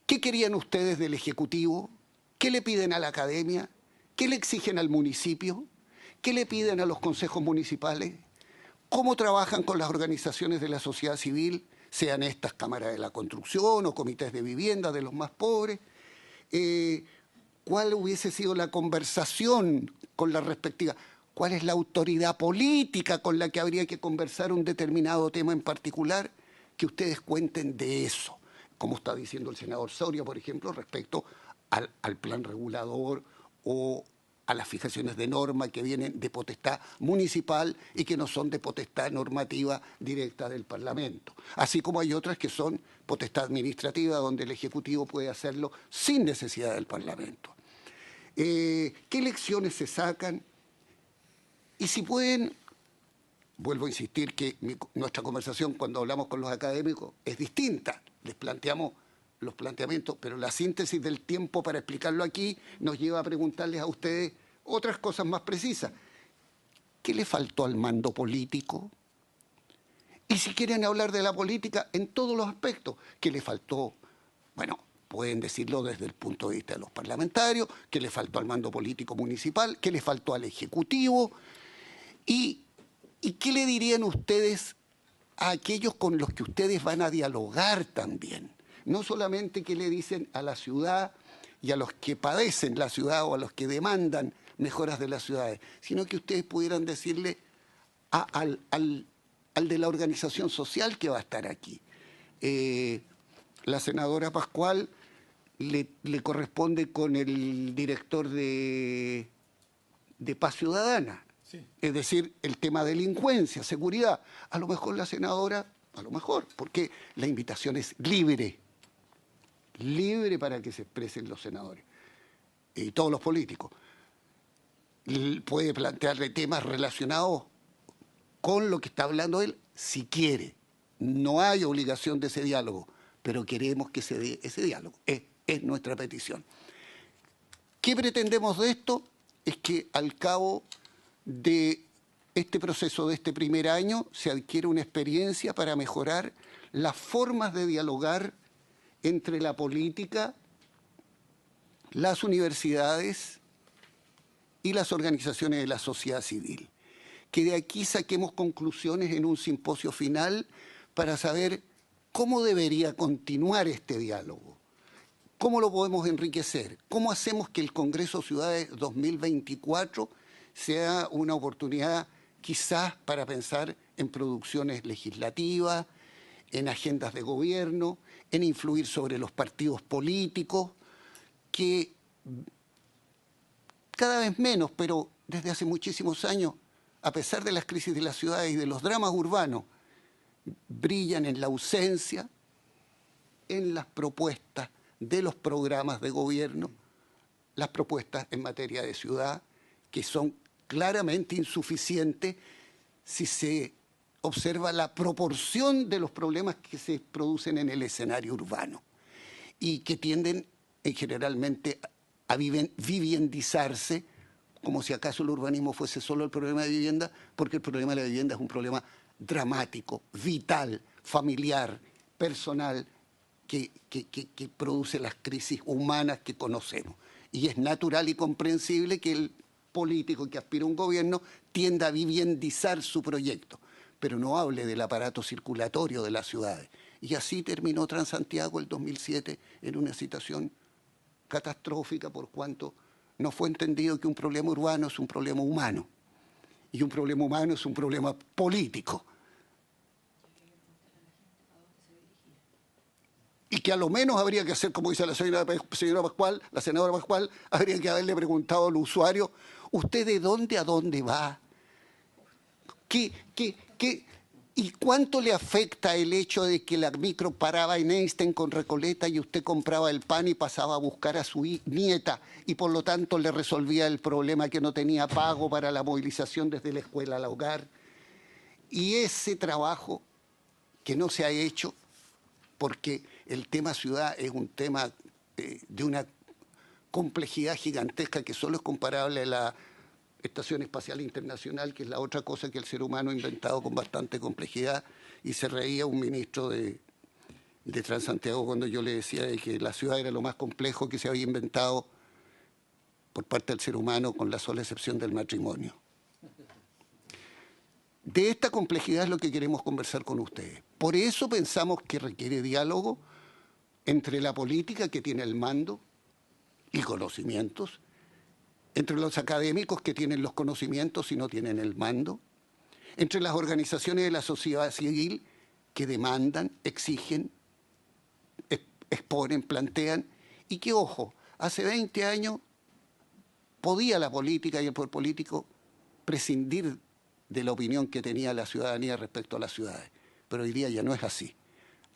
¿Qué querían ustedes del Ejecutivo? ¿Qué le piden a la academia? ¿Qué le exigen al municipio? ¿Qué le piden a los consejos municipales? ¿Cómo trabajan con las organizaciones de la sociedad civil, sean estas cámaras de la construcción o comités de vivienda de los más pobres? ¿Cuál hubiese sido la conversación con la respectiva? ¿Cuál es la autoridad política con la que habría que conversar un determinado tema en particular? Que ustedes cuenten de eso, como está diciendo el senador Soria, por ejemplo, respecto al plan regulador o a las fijaciones de norma que vienen de potestad municipal y que no son de potestad normativa directa del Parlamento. Así como hay otras que son potestad administrativa, donde el Ejecutivo puede hacerlo sin necesidad del Parlamento. ¿Qué lecciones se sacan? Y si pueden, vuelvo a insistir que nuestra conversación cuando hablamos con los académicos es distinta. Les planteamos los planteamientos, pero la síntesis del tiempo para explicarlo aquí nos lleva a preguntarles a ustedes otras cosas más precisas. ¿Qué le faltó al mando político? Y si quieren hablar de la política en todos los aspectos, ¿qué le faltó? Bueno, pueden decirlo desde el punto de vista de los parlamentarios, ¿qué le faltó al mando político municipal? ¿Qué le faltó al Ejecutivo? ¿Y qué le dirían ustedes a aquellos con los que ustedes van a dialogar también? No solamente qué le dicen a la ciudad y a los que padecen la ciudad o a los que demandan mejoras de las ciudades, sino que ustedes pudieran decirle al de la organización social que va a estar aquí. La senadora Pascual le corresponde con el director de Paz Ciudadana, sí. Es decir, el tema delincuencia, seguridad. A lo mejor la senadora, a lo mejor, porque la invitación es libre para que se expresen los senadores y todos los políticos. Puede plantearle temas relacionados con lo que está hablando él, si quiere. No hay obligación de ese diálogo, pero queremos que se dé ese diálogo. Es nuestra petición. ¿Qué pretendemos de esto? Es que al cabo de este proceso de este primer año se adquiere una experiencia para mejorar las formas de dialogar entre la política, las universidades y las organizaciones de la sociedad civil. Que de aquí saquemos conclusiones en un simposio final para saber cómo debería continuar este diálogo, cómo lo podemos enriquecer, cómo hacemos que el Congreso Ciudades 2024 sea una oportunidad quizás para pensar en producciones legislativas, en agendas de gobierno, en influir sobre los partidos políticos, que cada vez menos, pero desde hace muchísimos años, a pesar de las crisis de las ciudades y de los dramas urbanos, brillan en la ausencia, en las propuestas de los programas de gobierno, las propuestas en materia de ciudad, que son claramente insuficientes si se observa la proporción de los problemas que se producen en el escenario urbano y que tienden generalmente a viviendizarse, como si acaso el urbanismo fuese solo el problema de vivienda, porque el problema de la vivienda es un problema dramático, vital, familiar, personal, que produce las crisis humanas que conocemos. Y es natural y comprensible que el político que aspira a un gobierno tienda a viviendizar su proyecto, pero no hable del aparato circulatorio de las ciudades. Y así terminó Transantiago el 2007 en una situación catastrófica por cuanto no fue entendido que un problema urbano es un problema humano y un problema humano es un problema político. Y que a lo menos habría que hacer, como dice la señora Pascual, la senadora Pascual, habría que haberle preguntado al usuario, ¿usted de dónde a dónde va? ¿Y cuánto le afecta el hecho de que la micro paraba en Einstein con Recoleta y usted compraba el pan y pasaba a buscar a su nieta y por lo tanto le resolvía el problema que no tenía pago para la movilización desde la escuela al hogar? Y ese trabajo que no se ha hecho, porque el tema ciudad es un tema de una complejidad gigantesca que solo es comparable a la Estación Espacial Internacional, que es la otra cosa que el ser humano ha inventado con bastante complejidad, y se reía un ministro de Transantiago cuando yo le decía de que la ciudad era lo más complejo que se había inventado por parte del ser humano, con la sola excepción del matrimonio. De esta complejidad es lo que queremos conversar con ustedes. Por eso pensamos que requiere diálogo entre la política, que tiene el mando y conocimientos, entre los académicos, que tienen los conocimientos y no tienen el mando, entre las organizaciones de la sociedad civil, que demandan, exigen, exponen, plantean, y que, ojo, hace 20 años podía la política y el poder político prescindir de la opinión que tenía la ciudadanía respecto a las ciudades, pero hoy día ya no es así.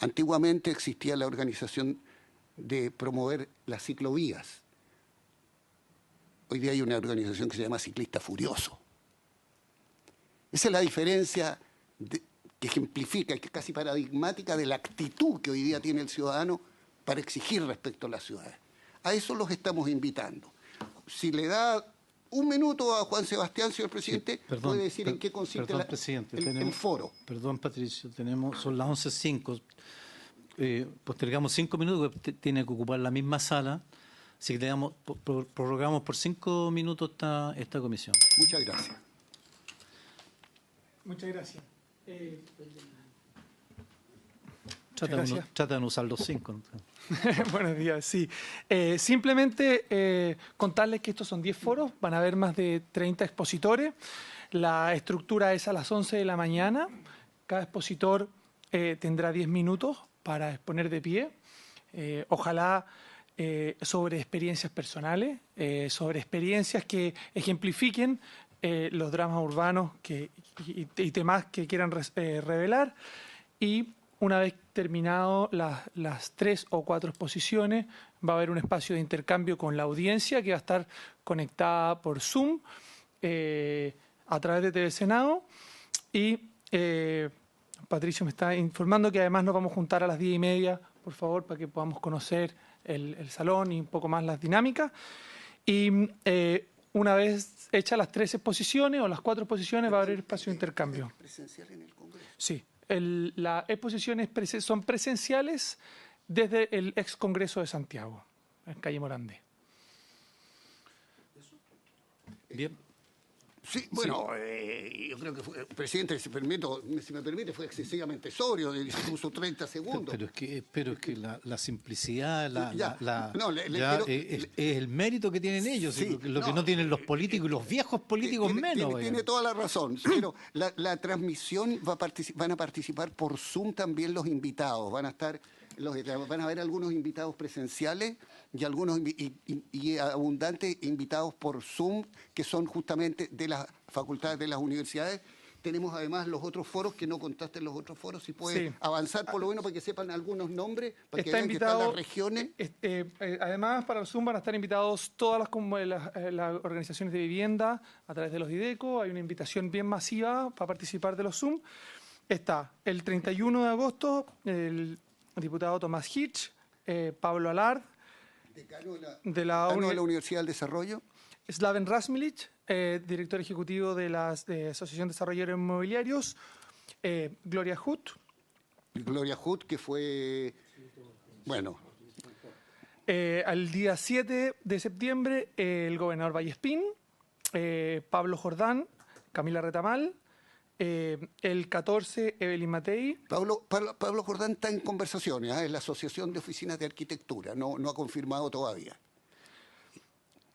Antiguamente existía la organización de promover las ciclovías. Hoy día hay una organización que se llama Ciclista Furioso. Esa es la diferencia que ejemplifica, que es casi paradigmática de la actitud que hoy día tiene el ciudadano para exigir respecto a las ciudades. A eso los estamos invitando. Si le da un minuto a Juan Sebastián, señor presidente, Sí, puede decir en qué consiste el foro. Perdón, Patricio, son las 11:05. Postergamos 5 minutos, porque tiene que ocupar la misma sala. Así que prorrogamos por 5 minutos esta comisión. Muchas gracias. Muchas gracias. Trata de no usar los 5. Buenos días, sí. Simplemente contarles que estos son 10 foros, van a haber más de 30 expositores. La estructura es a las 11 de la mañana. Cada expositor tendrá 10 minutos para exponer de pie. Ojalá sobre experiencias personales, sobre experiencias que ejemplifiquen los dramas urbanos y temas que quieran revelar. Y una vez terminado las 3 o 4 exposiciones, va a haber un espacio de intercambio con la audiencia que va a estar conectada por Zoom a través de TV Senado. Y Patricio me está informando que además nos vamos a juntar a las 10:30, por favor, para que podamos conocer el salón y un poco más las dinámicas. Y una vez hechas las 3 exposiciones o las 4 exposiciones, va a haber espacio de intercambio. ¿Presencial en el Congreso? Sí. Las exposiciones son presenciales desde el ex Congreso de Santiago, en calle Morandé. Bien. Sí, bueno, yo creo que fue, presidente, si me permite, fue excesivamente sobrio, incluso 30 segundos. Pero es que la simplicidad es es el mérito que tienen ellos, sí, que no tienen los políticos y los viejos políticos menos. Tiene toda la razón, pero la transmisión van a participar por Zoom también los invitados, van a haber algunos invitados presenciales y algunos y abundantes invitados por Zoom, que son justamente de las facultades de las universidades. Tenemos además los otros foros, que no contaste los otros foros, si puede avanzar por lo menos para que sepan algunos nombres, para que vean que están las regiones. Además, para el Zoom van a estar invitados todas las organizaciones de vivienda a través de los IDECO. Hay una invitación bien masiva para participar de los Zoom. Está el 31 de agosto el diputado Tomás Hitch, Pablo Alard, decano de la Universidad del Desarrollo, Slaven Rasmilic, director ejecutivo de la Asociación de Desarrolladores Inmobiliarios, Gloria Huth, que fue, bueno. Al día 7 de septiembre, el gobernador Vallespín, Pablo Jordán, Camila Retamal. El 14, Evelyn Matei. Pablo Jordán está en conversaciones, en la Asociación de Oficinas de Arquitectura, no ha confirmado todavía.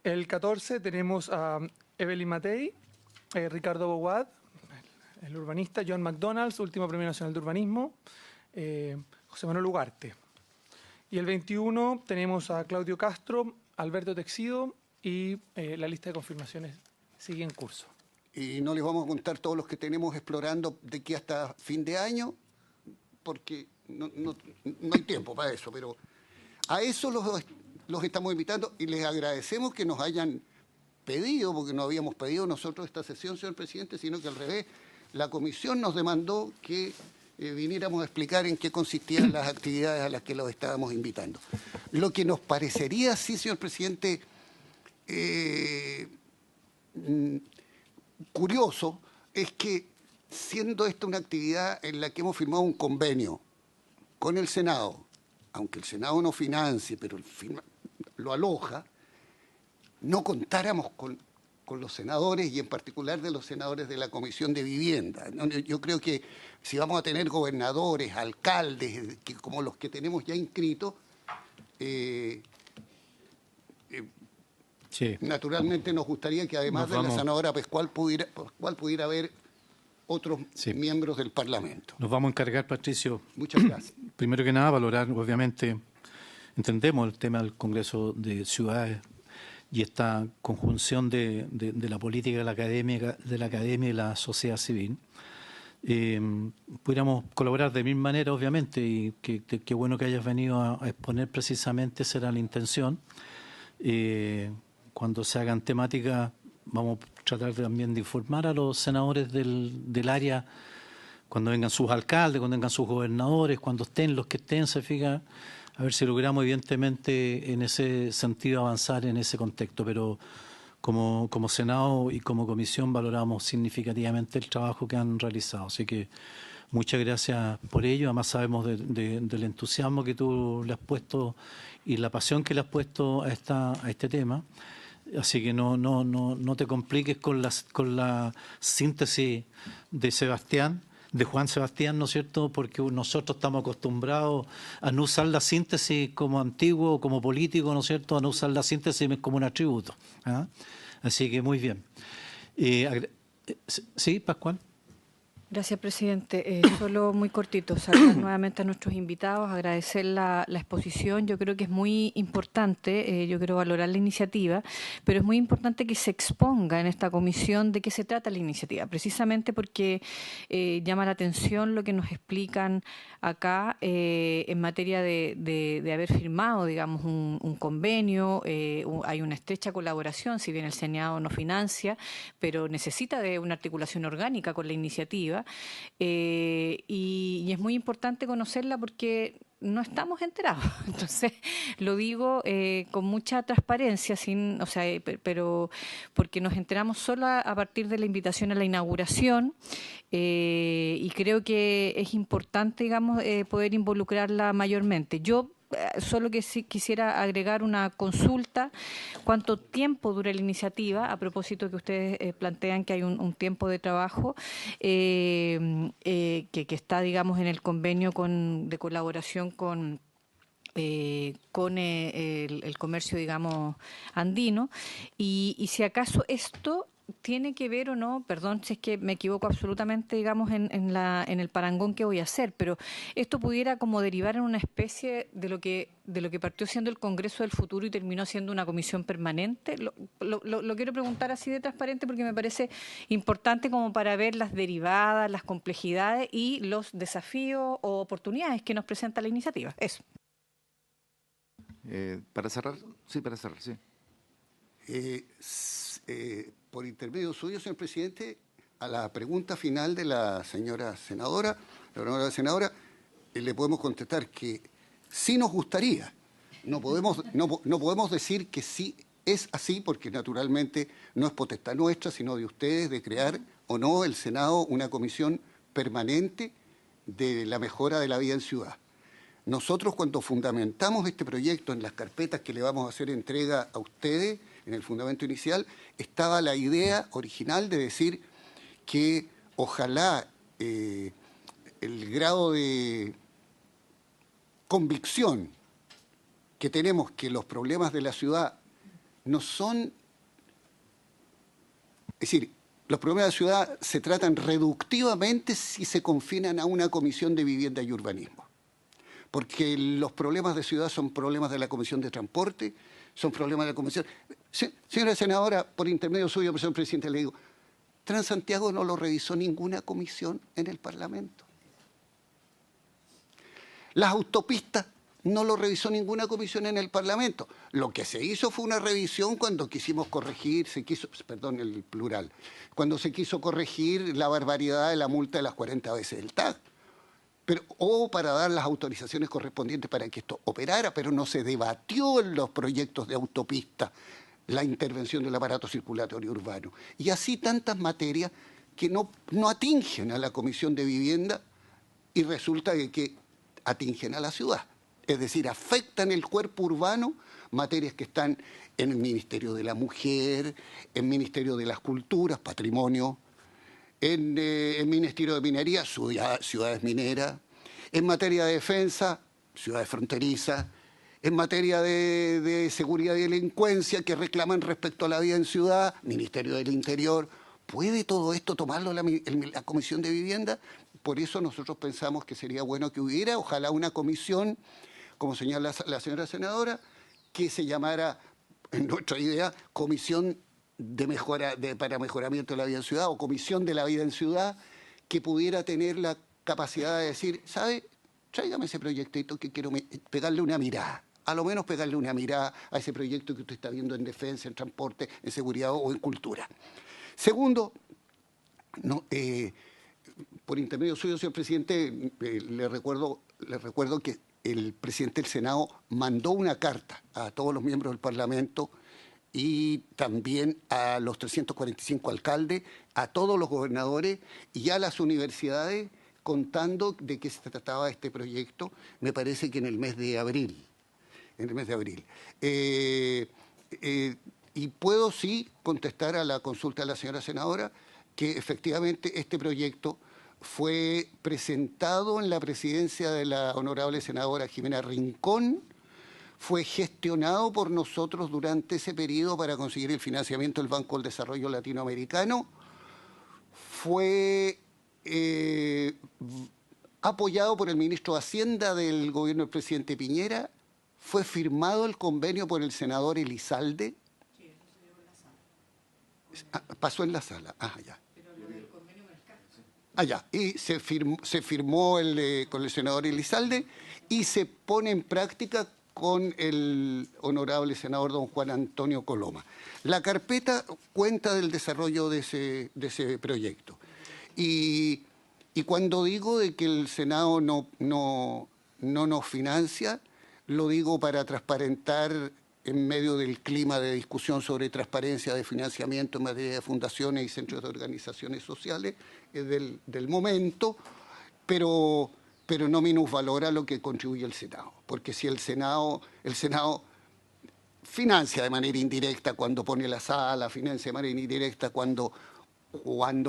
El 14 tenemos a Evelyn Matei, Ricardo Boguad, el urbanista, John McDonald's, último Premio Nacional de Urbanismo, José Manuel Ugarte. Y el 21 tenemos a Claudio Castro, Alberto Texido y la lista de confirmaciones sigue en curso. Y no les vamos a contar todos los que tenemos explorando de aquí hasta fin de año, porque no hay tiempo para eso, pero a eso los estamos invitando y les agradecemos que nos hayan pedido, porque no habíamos pedido nosotros esta sesión, señor presidente, sino que al revés, la comisión nos demandó que viniéramos a explicar en qué consistían las actividades a las que los estábamos invitando. Lo que nos parecería, sí, señor presidente, curioso, es que siendo esta una actividad en la que hemos firmado un convenio con el Senado, aunque el Senado no financie, pero lo aloja, no contáramos con los senadores y en particular de los senadores de la Comisión de Vivienda. Yo creo que si vamos a tener gobernadores, alcaldes, como los que tenemos ya inscritos, naturalmente nos gustaría que además de la senadora Pascual pudiera haber otros miembros del Parlamento. Nos vamos a encargar, Patricio. Muchas gracias. Primero que nada, valorar, obviamente, entendemos el tema del Congreso de Ciudades y esta conjunción de la política de la academia y la sociedad civil. Pudiéramos colaborar de mil maneras, obviamente, y qué bueno que hayas venido a exponer precisamente, esa era la intención. Cuando se hagan temáticas, vamos a tratar también de informar a los senadores del área, cuando vengan sus alcaldes, cuando vengan sus gobernadores, cuando estén los que estén, se fija, a ver si logramos evidentemente en ese sentido avanzar en ese contexto, pero como Senado y como Comisión valoramos significativamente el trabajo que han realizado. Así que muchas gracias por ello. Además sabemos del entusiasmo que tú le has puesto y la pasión que le has puesto a este tema. Así que no te compliques con la síntesis de Sebastián, de Juan Sebastián, ¿no es cierto? Porque nosotros estamos acostumbrados a no usar la síntesis como antiguo, o como político, ¿no es cierto? A no usar la síntesis como un atributo. ¿Ah? Así que muy bien. ¿Sí, Pascual? Gracias, presidente. Solo muy cortito, saludar nuevamente a nuestros invitados, agradecer la exposición. Yo creo que es muy importante, yo quiero valorar la iniciativa, pero es muy importante que se exponga en esta comisión de qué se trata la iniciativa, precisamente porque llama la atención lo que nos explican acá en materia de haber firmado, digamos, un convenio. Hay una estrecha colaboración, si bien el Senado no financia, pero necesita de una articulación orgánica con la iniciativa. Y es muy importante conocerla porque no estamos enterados. Entonces, lo digo con mucha transparencia, pero porque nos enteramos solo a partir de la invitación a la inauguración, y creo que es importante, digamos, poder involucrarla mayormente. Yo solo que sí quisiera agregar una consulta. ¿Cuánto tiempo dura la iniciativa? A propósito que ustedes plantean que hay un tiempo de trabajo que está, digamos, en el convenio de colaboración con el comercio, digamos, andino. Y si acaso esto tiene que ver o no, perdón si es que me equivoco absolutamente, digamos, en el parangón que voy a hacer, pero esto pudiera como derivar en una especie de lo que partió siendo el Congreso del Futuro y terminó siendo una comisión permanente. Lo quiero preguntar así de transparente porque me parece importante como para ver las derivadas, las complejidades y los desafíos o oportunidades que nos presenta la iniciativa. Eso. Para cerrar, sí. Por intermedio suyo, señor presidente, a la pregunta final de la señora senadora, le podemos contestar que sí nos gustaría. No podemos decir que sí es así, porque naturalmente no es potestad nuestra, sino de ustedes, de crear o no el Senado una comisión permanente de la mejora de la vida en ciudad. Nosotros, cuando fundamentamos este proyecto en las carpetas que le vamos a hacer entrega a ustedes, en el fundamento inicial, estaba la idea original de decir que ojalá el grado de convicción que tenemos que los problemas de la ciudad no son... Es decir, los problemas de la ciudad se tratan reductivamente si se confinan a una comisión de vivienda y urbanismo. Porque los problemas de ciudad son problemas de la Comisión de Transporte, son problemas de la Comisión... Señora senadora, por intermedio suyo, señor presidente, le digo, Transantiago no lo revisó ninguna comisión en el Parlamento. Las autopistas no lo revisó ninguna comisión en el Parlamento. Lo que se hizo fue una revisión cuando quisimos corregir, cuando se quiso corregir la barbaridad de la multa de las 40 veces del TAG. O para dar las autorizaciones correspondientes para que esto operara, pero no se debatió en los proyectos de autopista la intervención del aparato circulatorio urbano. Y así tantas materias que no atingen a la Comisión de Vivienda y resulta que atingen a la ciudad. Es decir, afectan el cuerpo urbano, materias que están en el Ministerio de la Mujer, en el Ministerio de las Culturas, Patrimonio, en el Ministerio de Minería, ciudades mineras, en materia de defensa, ciudades fronterizas, en materia de seguridad y delincuencia que reclaman respecto a la vida en ciudad, Ministerio del Interior. ¿Puede todo esto tomarlo la Comisión de Vivienda? Por eso nosotros pensamos que sería bueno que hubiera, ojalá, una comisión, como señala la señora senadora, que se llamara, en nuestra idea, Comisión para Mejoramiento de la Vida en Ciudad o Comisión de la Vida en Ciudad, que pudiera tener la capacidad de decir, ¿sabe? Tráigame ese proyectito que quiero pegarle una mirada. A lo menos pegarle una mirada a ese proyecto que usted está viendo en defensa, en transporte, en seguridad o en cultura. Segundo, por intermedio suyo, señor presidente, le recuerdo que el presidente del Senado mandó una carta a todos los miembros del Parlamento y también a los 345 alcaldes, a todos los gobernadores y a las universidades contando de qué se trataba este proyecto, me parece que en el mes de abril. Y puedo sí contestar a la consulta de la señora senadora que efectivamente este proyecto fue presentado en la presidencia de la honorable senadora Jimena Rincón, fue gestionado por nosotros durante ese periodo para conseguir el financiamiento del Banco del Desarrollo Latinoamericano, fue apoyado por el ministro de Hacienda del gobierno del presidente Piñera, fue firmado el convenio por el senador Elizalde. Pasó en la sala. Ya. Ya. Y se firmó con el senador Elizalde y se pone en práctica con el honorable senador don Juan Antonio Coloma. La carpeta cuenta del desarrollo de ese proyecto. Y cuando digo de que el Senado no nos financia, lo digo para transparentar en medio del clima de discusión sobre transparencia de financiamiento en materia de fundaciones y centros de organizaciones sociales del momento, pero no minusvalora lo que contribuye el Senado. Porque si el Senado financia de manera indirecta cuando pone la sala, financia de manera indirecta cuando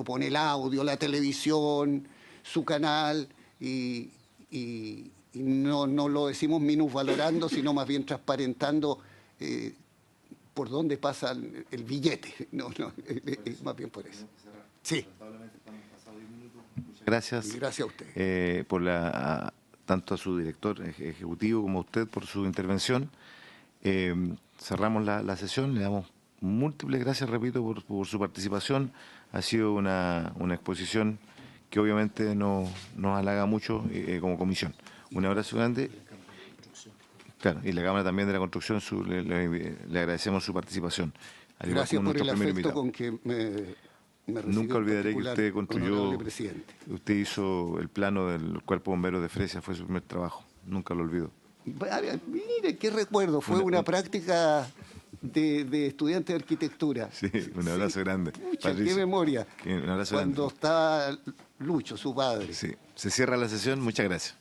pone el audio, la televisión, su canal, y no lo decimos minusvalorando, sino más bien transparentando por dónde pasa el billete. Es más bien por eso. Sí. Gracias. Y gracias a usted. Tanto a su director ejecutivo como a usted por su intervención. Cerramos la sesión, le damos múltiples gracias, repito, por su participación. Ha sido una exposición que obviamente nos halaga mucho como comisión. Un abrazo grande. Claro, y la Cámara también de la Construcción, le agradecemos su participación. Gracias por el afecto con que me recibió. Nunca olvidaré que usted construyó, presidente. Usted hizo el plano del Cuerpo Bombero de Fresia, fue su primer trabajo, nunca lo olvido. Mire, qué recuerdo, fue una práctica de estudiante de arquitectura. Sí, un abrazo grande. Pucha, qué memoria. Un abrazo Cuando grande. estaba Lucho, su padre. Sí, se cierra la sesión, muchas gracias.